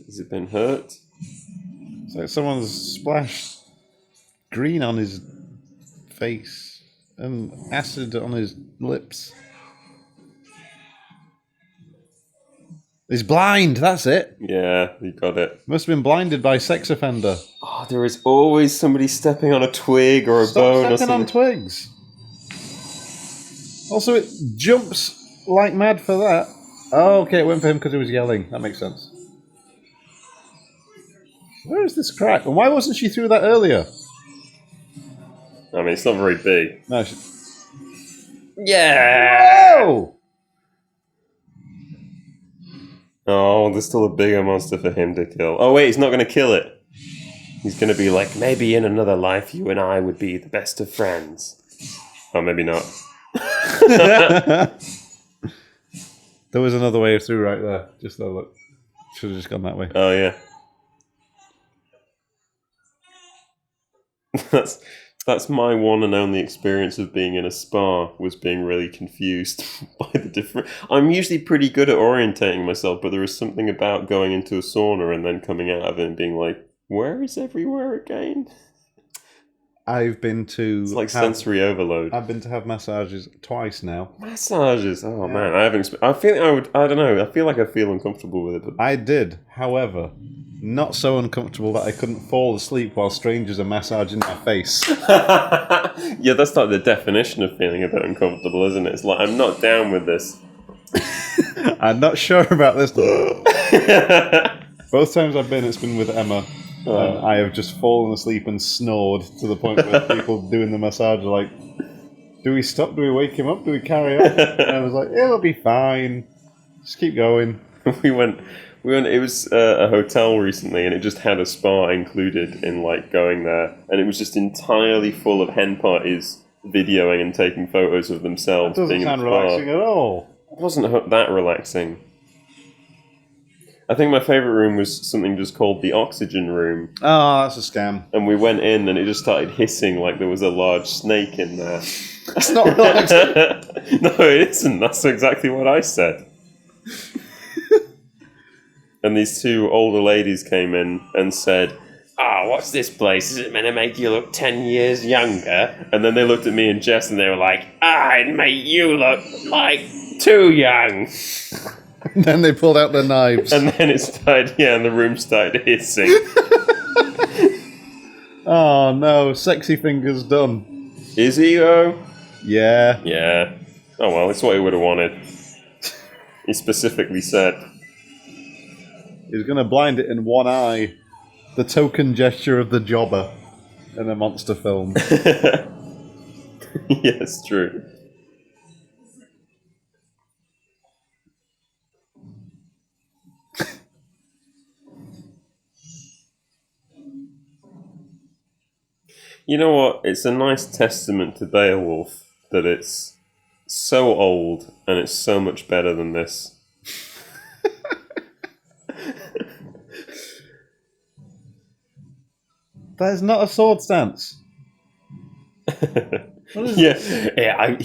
Has it been hurt? It's like someone's splashed green on his face and acid on his lips. He's blind, that's it. Yeah, you got it. Must have been blinded by sex offender. Oh, there is always somebody stepping on a twig or a bone or Stop stepping something. on twigs. Also, it jumps like mad for that. Oh, okay, it went for him because he was yelling. That makes sense. Where is this crack? And why wasn't she through that earlier? I mean, it's not very big. No, Yeah! Whoa! Oh, there's still a bigger monster for him to kill. Oh, wait, he's not going to kill it. He's going to be like, maybe in another life you and I would be the best of friends. Oh, maybe not. There was another way through right there. Just though, look. Should have just gone that way. Oh, yeah. That's my one and only experience of being in a spa, was being really confused by the different... I'm usually pretty good at orientating myself, but there is something about going into a sauna and then coming out of it and being like, where is everywhere again? I've been to... It's like sensory overload. I've been to have massages twice now. Massages? Oh, man. I haven't... I don't know. I feel like I feel uncomfortable with it. But... I did, however, not so uncomfortable that I couldn't fall asleep while strangers are massaging my face. Yeah, that's like the definition of feeling a bit uncomfortable, isn't it? It's like, I'm not down with this. I'm not sure about this. Both times I've been, it's been with Emma. And I have just fallen asleep and snored to the point where people doing the massage are like, do we stop? Do we wake him up? Do we carry on? And I was like, it'll be fine. Just keep going. we went. It was a hotel recently, and it just had a spa included in like going there, and it was just entirely full of hen parties videoing and taking photos of themselves. It doesn't being in sound the spa. relaxing at all. It wasn't that relaxing. I think my favourite room was something just called the oxygen room. Oh, that's a scam. And we went in and it just started hissing like there was a large snake in there. That's not relaxing. No, it isn't. That's exactly what I said. And these two older ladies came in and said, what's this place? Is it meant to make you look 10 years younger? And then they looked at me and Jess and they were like, it'd make you look like too young. And then they pulled out their knives. And then it started, and the room started hissing. Oh no, sexy fingers done. Is he, though? Yeah. Yeah. Oh well, it's what he would have wanted. He specifically said. He's going to blind it in one eye. The token gesture of the jobber in a monster film. Yes, true. You know what? It's a nice testament to Beowulf that it's so old and it's so much better than this. That is not a sword stance. He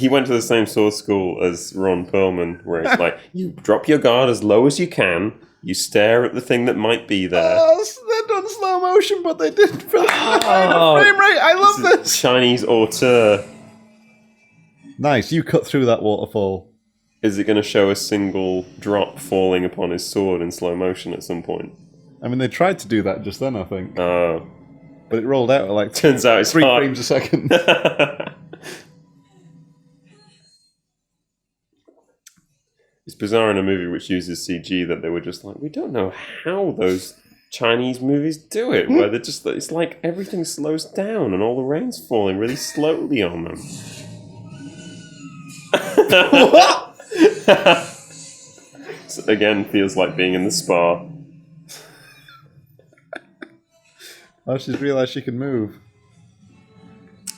went to the same sword school as Ron Perlman, where it's like, you drop your guard as low as you can, you stare at the thing that might be there. Oh, they're done slow motion, but they didn't for the frame rate. I love this. Chinese auteur. Nice, you cut through that waterfall. Is it going to show a single drop falling upon his sword in slow motion at some point? I mean, they tried to do that just then, I think. But it rolled out at like turns out it's 3 hard. frames a second. It's bizarre in a movie which uses CG that they were just like, we don't know how those Chinese movies do it, where they're just, it's like everything slows down and all the rain's falling really slowly on them. What? So again, feels like being in the spa. Oh, she's realised she can move.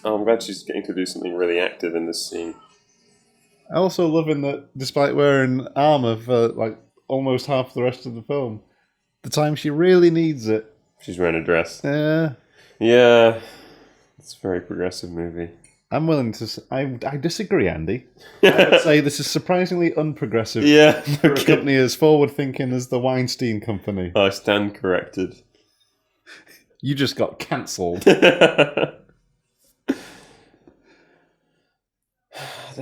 Oh, I'm glad she's getting to do something really active in this scene. I also loving that despite wearing armour for like almost half the rest of the film, the time she really needs it, she's wearing a dress. Yeah. It's a very progressive movie. I'm willing to... I disagree, Andy. I would say this is surprisingly unprogressive for a company as forward-thinking as the Weinstein Company. I stand corrected. You just got cancelled. There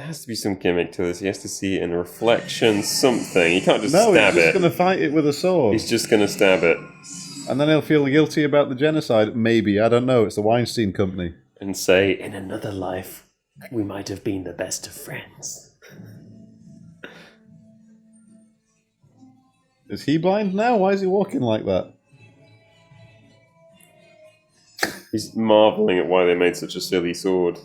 has to be some gimmick to this. He has to see it in a reflection, something. He can't just stab it. No, he's just going to fight it with a sword. He's just going to stab it. And then he'll feel guilty about the genocide. Maybe. I don't know. It's the Weinstein Company. And say, in another life, we might have been the best of friends. Is he blind now? Why is he walking like that? He's marvelling at why they made such a silly sword.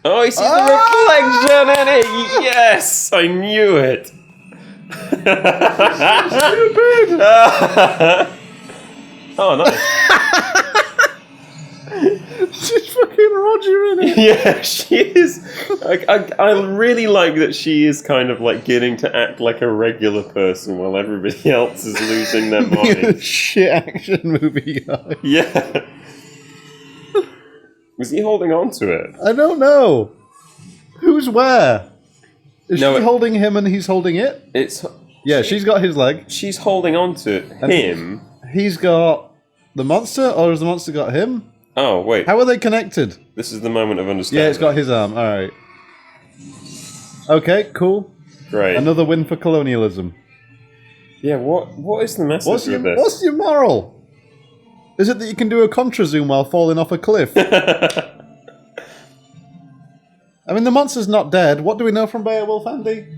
Oh, he sees the reflection in it! Yes! I knew it! Stupid! Oh, nice. She's fucking Roger in it. Yeah, she is. I really like that she is kind of like getting to act like a regular person while everybody else is losing their mind. Shit action movie guy. Yeah. Was he holding on to it? I don't know. Who's where? Is she holding him and he's holding it? She's got his leg. She's holding on to him. He's got the monster, or has the monster got him? Oh, wait. How are they connected? This is the moment of understanding. Yeah, it's got his arm. All right. Okay, cool. Great. Another win for colonialism. Yeah, what is the message of this? What's your moral? Is it that you can do a contra zoom while falling off a cliff? I mean, the monster's not dead. What do we know from Beowulf, Andy?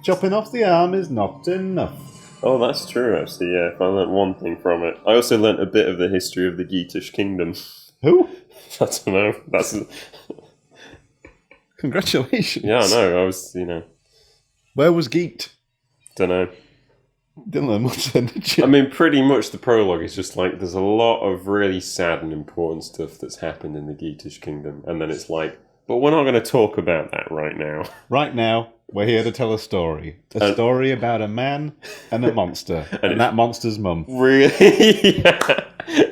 Chopping off the arm is not enough. Oh, that's true, actually, yeah. If I learnt one thing from it. I also learnt a bit of the history of the Geatish kingdom. Who? I don't know. That's... Congratulations. Yeah, I know. I was, Where was Geet? don't know. Didn't learn much then, did you? I mean, pretty much the prologue is just like, there's a lot of really sad and important stuff that's happened in the Geatish kingdom. And then it's like, but we're not going to talk about that right now. Right now, we're here to tell a story. A story about a man and a monster. and that monster's mum. Really? Yeah.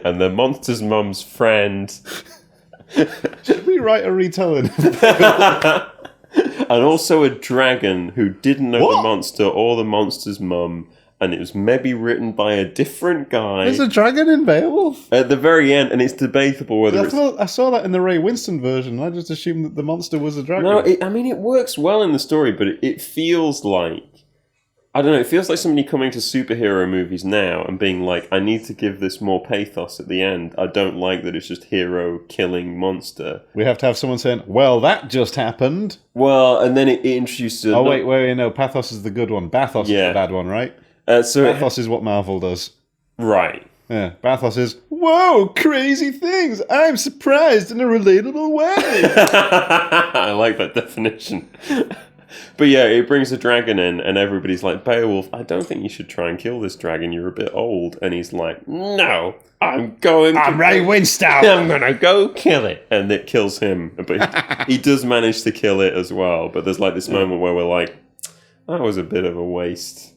And the monster's mum's friend. Should we write a retelling? And also a dragon who didn't know What? the monster or the monster's mum. And it was maybe written by a different guy. There's a dragon in Beowulf? At the very end, and it's debatable whether I saw that in the Ray Winston version. I just assumed that the monster was a dragon. No, it works well in the story, but it feels like... I don't know, it feels like somebody coming to superhero movies now and being like, I need to give this more pathos at the end. I don't like that it's just hero killing monster. We have to have someone saying, well, that just happened. Well, and then it introduces... Oh, wait, no, pathos is the good one. Bathos is the bad one, right? Bathos is what Marvel does. Right. Yeah, Bathos is, whoa, crazy things. I'm surprised in a relatable way. I like that definition. But yeah, it brings a dragon in, and everybody's like, Beowulf, I don't think you should try and kill this dragon. You're a bit old. And he's like, no, I'm Ray Winston. I'm going to go kill it. And it kills him. But he does manage to kill it as well. But there's like this moment where we're like, that was a bit of a waste.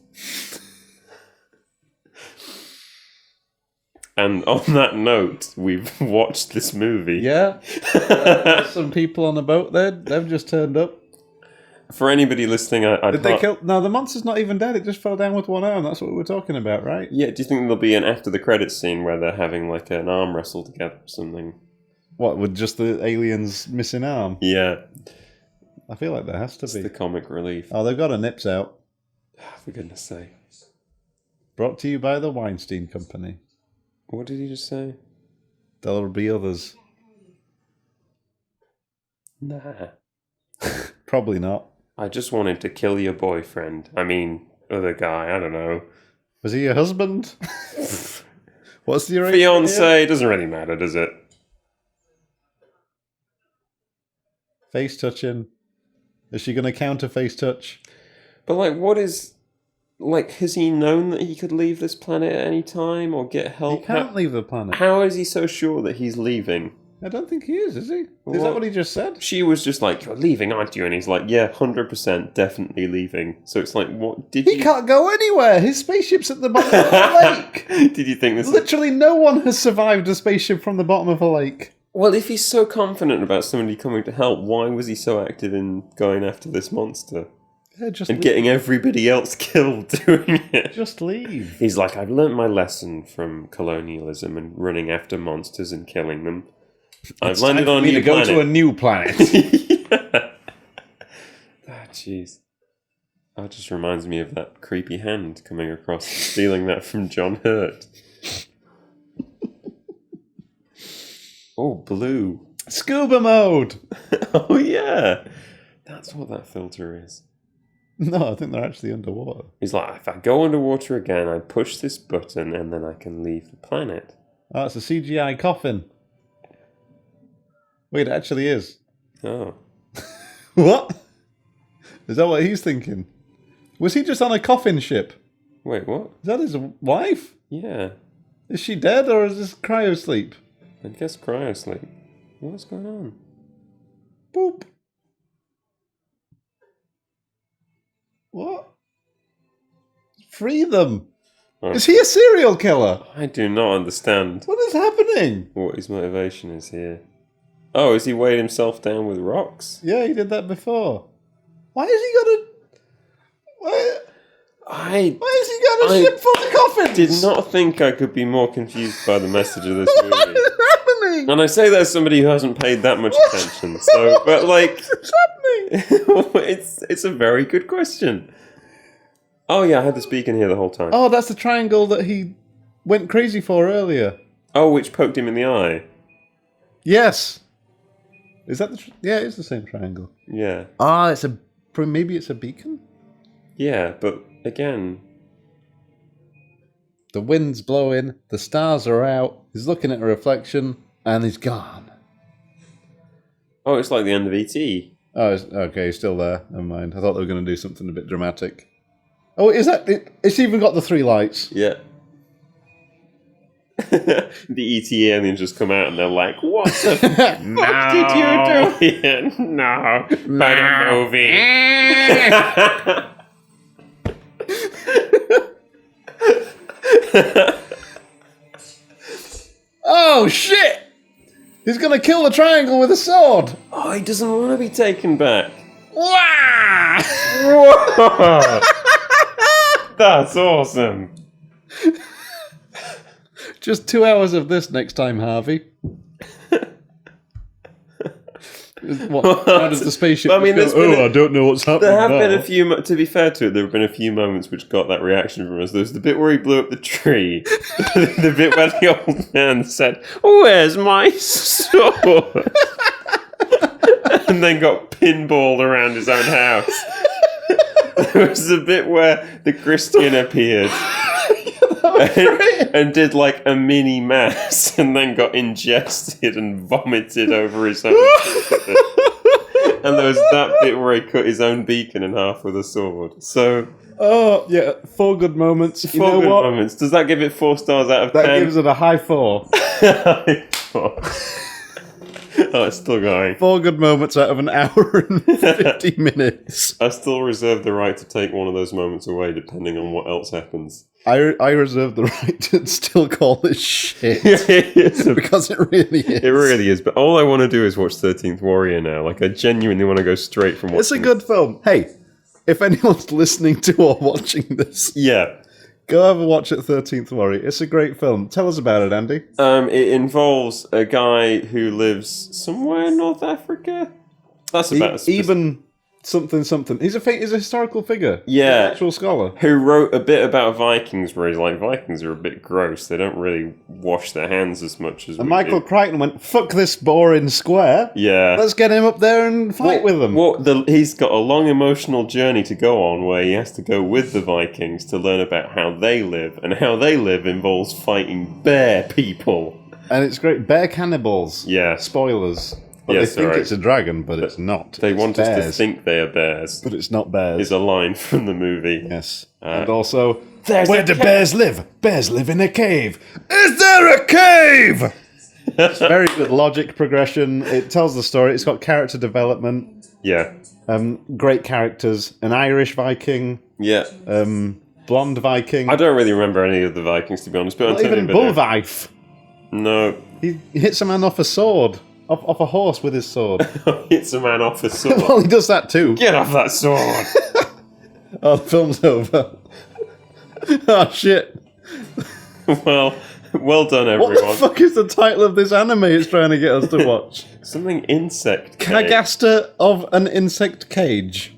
And on that note, we've watched this movie. Yeah. Some people on the boat there, they've just turned up. For anybody listening, Did they kill? No, the monster's not even dead. It just fell down with one arm. That's what we were talking about, right? Yeah, do you think there'll be an after the credits scene where they're having like an arm wrestle together or something? What, with just the alien's missing arm? Yeah. I feel like there has to It's be. the comic relief. Oh, they've got a nips out. For goodness sake. Brought to you by the Weinstein Company. What did he just say? There'll be others. Nah. Probably not. I just wanted to kill your boyfriend. I mean, other guy, I don't know. Was he your husband? What's the fiance? Doesn't really matter, does it? Face touching. Is she going to counter face touch? But like, what is... Like, has he known that he could leave this planet at any time or get help? He can't leave the planet. How is he so sure that he's leaving? I don't think he is he? Is that what he just said? She was just like, you're leaving, aren't you? And he's like, yeah, 100% definitely leaving. So it's like, what did He can't go anywhere. His spaceship's at the bottom of the lake. Did you think this... Literally no one has survived a spaceship from the bottom of a lake. Well, if he's so confident about somebody coming to help, why was he so active in going after this monster? Yeah, just and leave. Getting everybody else killed doing it. Just leave. He's like, I've learnt my lesson from colonialism and running after monsters and killing them. I've landed on a new planet. Go to a new planet. Jeez. That just reminds me of that creepy hand coming across, stealing that from John Hurt. Oh, blue. Scuba mode. Oh, yeah. That's what that filter is. No, I think they're actually underwater. He's like, if I go underwater again, I push this button and then I can leave the planet. Oh, it's a CGI coffin. Wait, it actually is. Oh. What? Is that what he's thinking? Was he just on a coffin ship? Wait, what? Is that his wife? Yeah. Is she dead or is this cryo sleep? I guess cryosleep. What's going on? Boop. What? Free them. Oh. Is he a serial killer? I do not understand What is happening? what his motivation is here. Oh, has he weighed himself down with rocks? Yeah, he did that before. Why has he got a... Why has he got a ship full of coffins? Did not think I could be more confused by the message of this movie. What is happening? And I say that as somebody who hasn't paid that much attention. So, but like, What's happening? it's a very good question. Oh yeah, I had the speaker in here the whole time. Oh, that's the triangle that he went crazy for earlier. Oh, which poked him in the eye. Yes. Is that the... Yeah, it's the same triangle. Yeah. Ah, maybe it's a beacon? Yeah, but again, The wind's blowing, the stars are out, he's looking at a reflection, and he's gone. Oh, it's like the end of E.T. Oh, okay, he's still there. Never mind. I thought they were going to do something a bit dramatic. Oh, is that it? It's even got the 3 lights. Yeah. The E.T. aliens just come out and they're like, what the fuck did you do? Yeah, no. Better movie. Oh, shit! He's going to kill the triangle with a sword. Oh, he doesn't want to be taken back. Wah! Whoa! That's awesome. Just 2 hours of this next time, Harvey. What? How does the spaceship? I mean, just go, I don't know what's happening. There have been now." a few. To be fair to it, there have been a few moments which got that reaction from us. There's the bit where he blew up the tree, the bit where the old man said, "Where's my sword?" and then got pinballed around his own house. There was a bit where the Christian appeared. And did like a mini mass and then got ingested and vomited over his own. And there was that bit where he cut his own beacon in half with a sword. So, oh yeah, 4 good moments. You four know good what? moments. Does that give it 4 stars out of That 10? gives it a high 4. Oh, it's still going. 4 good moments out of an hour and 50 minutes. I still reserve the right to take one of those moments away, depending on what else happens. I reserve the right to still call this shit. It's a- Because it really is. It really is, but all I want to do is watch 13th Warrior now. Like, I genuinely want to go straight from watching... It's a good film. Hey, if anyone's listening to or watching this, Yeah. go have a watch at 13th Warrior. It's a great film. Tell us about it, Andy. It involves a guy who lives somewhere in North Africa. That's about Even something. He's a historical figure. Yeah. He's an actual scholar. who wrote a bit about Vikings, where he's like, Vikings are a bit gross. They don't really wash their hands as much as And we Michael do. Crichton went, fuck this boring square. Yeah. Let's get him up there and fight with them. He's got a long emotional journey to go on where he has to go with the Vikings to learn about how they live, and how they live involves fighting bear people. And it's great. Bear cannibals. Yeah. Spoilers. But Yes, they think alright. it's a dragon, but it's not. They It's want us to bears, think they are bears. but it's not bears. Is a line from the movie. Yes. And also, There's where a do ca- bears live? Bears live in a cave. Is there a cave? It's very good logic progression. It tells the story. It's got character development. Yeah. Great characters. An Irish Viking. Yeah. Blonde Viking. I don't really remember any of the Vikings, to be honest. But I'm Not telling even you, but Bullvife. no. He hits a man off a sword. Off a horse with his sword. It's a man off a sword. Well, he does that too. Get off that sword! Oh, the film's over. Oh, shit. well done, What everyone. the fuck is the title of this anime it's trying to get us to watch? Something insect cage. Cagaster of an insect cage.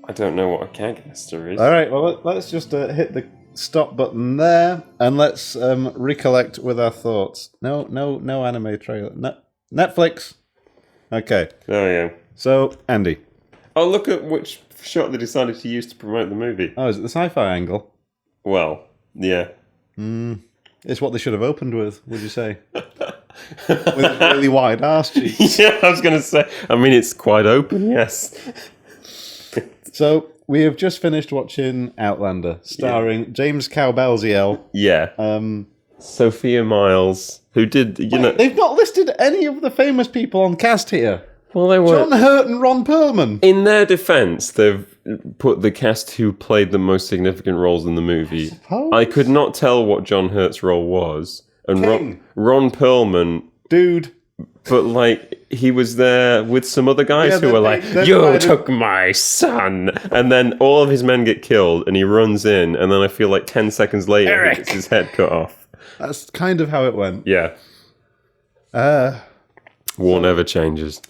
I don't know what a cagaster is. Alright, well, let's just hit the stop button there, and let's recollect with our thoughts. No anime trailer. No, Netflix. Okay, Oh, yeah. so, Andy. Oh, look at which shot they decided to use to promote the movie. Oh, is it the sci-fi angle? Well, yeah. It's what they should have opened with, would you say? With a really wide arse cheek. Yeah, I was going to say. I mean, it's quite open, yes. So, we have just finished watching Outlander, starring James Cavaziel. Yeah. Sophia Miles, who did, you know... They've not listed any of the famous people on cast here. Well, they were... John Hurt and Ron Perlman. In their defense, they've put the cast who played the most significant roles in the movie. I could not tell what John Hurt's role was. And King. Ron Perlman, Dude. but like, he was there with some other guys Yeah, who were like, they you divided- took my son. And then all of his men get killed, and he runs in, and then I feel like 10 seconds later, Eric. he gets his head cut off. That's kind of how it went. Yeah. War never changes.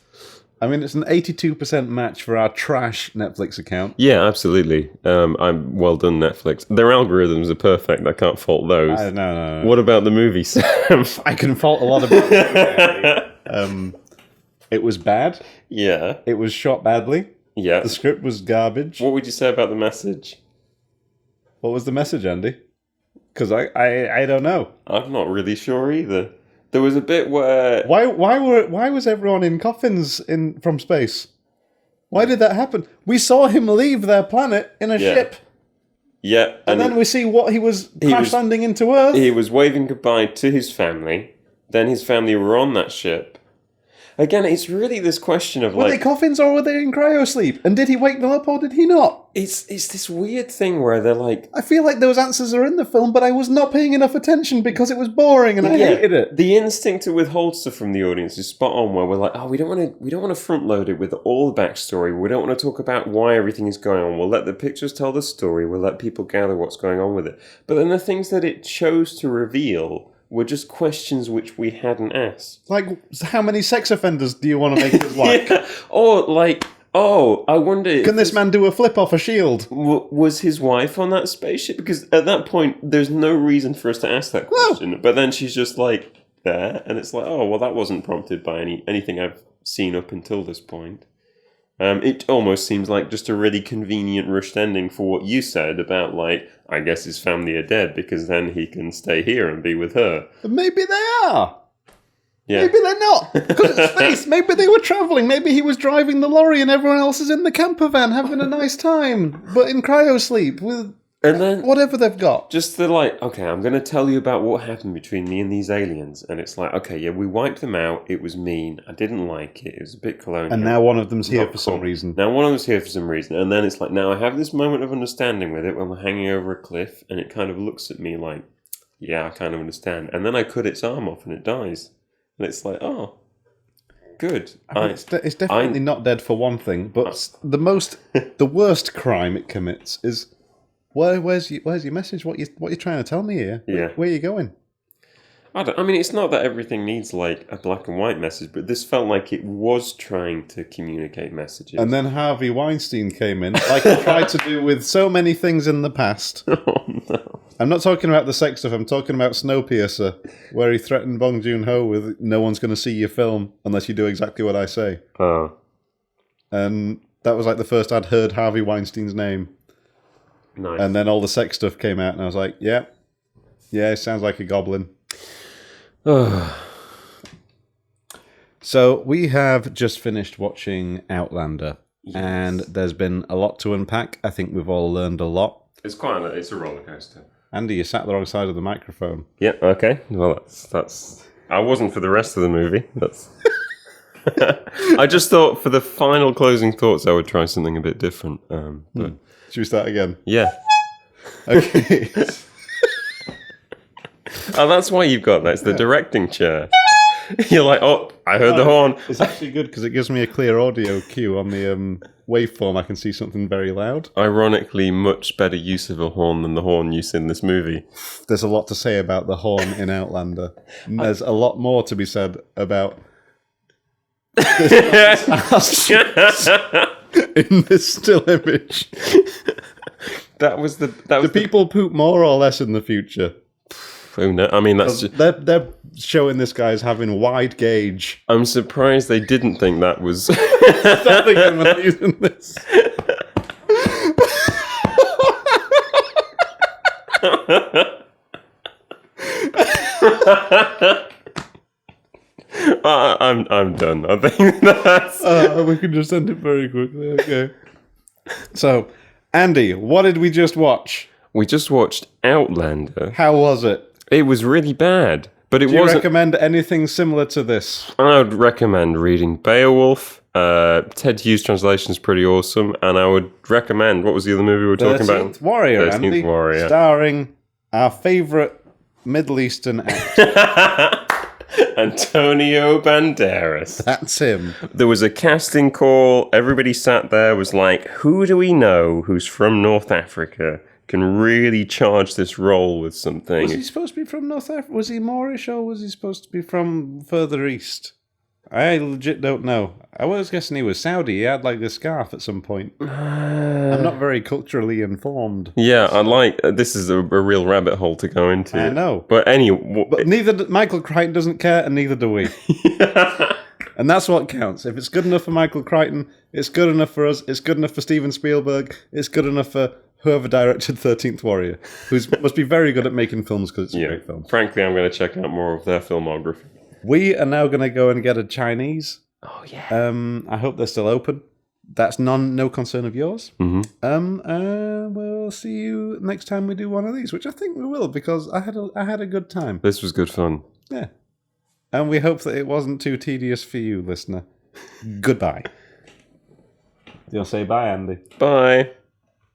I mean, it's an 82% match for our trash Netflix account. Yeah, absolutely. I'm well done, Netflix. Their algorithms are perfect. I can't fault those. No. What about the movie, Sam? I can fault a lot of it. It was bad. Yeah, It was shot badly. yeah. The script was garbage. What would you say about the message? What was the message, Andy? Because I don't know. I'm not really sure either. There was a bit where... Why was everyone in coffins from space? Why did that happen? We saw him leave their planet in a ship. Yeah. And then we see what he was crash landing into Earth. He was waving goodbye to his family. Then his family were on that ship. Again, it's really this question of were they coffins or were they in cryosleep? And did he wake them up or did he not? It's this weird thing where they're like... I feel like those answers are in the film, but I was not paying enough attention because it was boring and I hated it. The instinct to withhold stuff from the audience is spot on, where we're like, oh, we don't want to front load it with all the backstory. We don't want to talk about why everything is going on. We'll let the pictures tell the story. We'll let people gather what's going on with it. But then the things that it chose to reveal were just questions which we hadn't asked. Like, how many sex offenders do you want to make it like? Or like, oh, I wonder... Can this man do a flip off a shield? Was his wife on that spaceship? Because at that point, there's no reason for us to ask that question. No. But then she's just like, there, and it's like, oh, well, that wasn't prompted by anything I've seen up until this point. It almost seems like just a really convenient rushed ending for what you said about, like, I guess his family are dead because then he can stay here and be with her. But maybe they are. Yeah. Maybe they're not. Because it's space. Maybe they were travelling. Maybe he was driving the lorry and everyone else is in the camper van having a nice time, but in cryosleep with... And then whatever they've got. Just the like, okay, I'm going to tell you about what happened between me and these aliens. And it's like, okay, yeah, we wiped them out. It was mean. I didn't like it. It was a bit colonial. And now one of them's here for some reason. Now one of them's here for some reason. And then it's like, now I have this moment of understanding with it when we're hanging over a cliff. And it kind of looks at me like, yeah, I kind of understand. And then I cut its arm off and it dies. And it's like, oh, good. I mean, it's definitely not dead for one thing. But the worst crime it commits is... Where's your message? What you trying to tell me here? Yeah. Where are you going? I mean, it's not that everything needs like a black and white message, but this felt like it was trying to communicate messages. And then Harvey Weinstein came in, like he tried to do with so many things in the past. Oh no! I'm not talking about the sex stuff. I'm talking about Snowpiercer, where he threatened Bong Joon-ho with "No one's going to see your film unless you do exactly what I say." Oh. And that was like the first I'd heard Harvey Weinstein's name. Nice. And then all the sex stuff came out, and I was like, yeah, it sounds like a goblin. So we have just finished watching Outlander, and there's been a lot to unpack. I think we've all learned a lot. It's a roller coaster. Andy, you sat the wrong side of the microphone. Yeah, okay. Well, that's... I wasn't for the rest of the movie. That's... I just thought for the final closing thoughts I would try something a bit different. But... Should we start again? Yeah. Okay. Oh, that's why you've got that. It's the directing chair. You're like, oh, I heard the horn. It's actually good because it gives me a clear audio cue on the waveform. I can see something very loud. Ironically, much better use of a horn than the horn use in this movie. There's a lot to say about the horn in Outlander. There's a lot more to be said about in this still image. Do people poop more or less in the future? Who knows? I mean, that's just... They're showing this guy as having wide gauge. I'm surprised they didn't think that was... Stop thinking when I'm using this. I'm done. I think that's... we can just end it very quickly. Okay. So, Andy, what did we just watch? We just watched Outlander. How was it? It was really bad, but it wasn't... Do you recommend anything similar to this? I would recommend reading Beowulf. Ted Hughes' translation is pretty awesome, and I would recommend... What was the other movie we were talking about? 13th Warrior, 13th Andy. Warrior. Starring our favourite Middle Eastern actor. Antonio Banderas. That's him. There was a casting call. Everybody sat there, was like, who do we know who's from North Africa can really charge this role with something? Was he supposed to be from North Africa? Was he Moorish or was he supposed to be from further east? I legit don't know. I was guessing he was Saudi. He had like the scarf at some point. I'm not very culturally informed. Yeah, I like... this is a real rabbit hole to go into. I know. But anyway... But Michael Crichton doesn't care, and neither do we. And that's what counts. If it's good enough for Michael Crichton, it's good enough for us, it's good enough for Steven Spielberg, it's good enough for whoever directed 13th Warrior, who must be very good at making films because it's a Yeah. great film. Frankly, I'm going to check out more of their filmography. We are now going to go and get a Chinese. Oh, yeah. I hope they're still open. That's no concern of yours. We'll see you next time we do one of these, which I think we will, because I had a good time. This was good fun. Yeah. And we hope that it wasn't too tedious for you, listener. Goodbye. You'll say bye, Andy. Bye.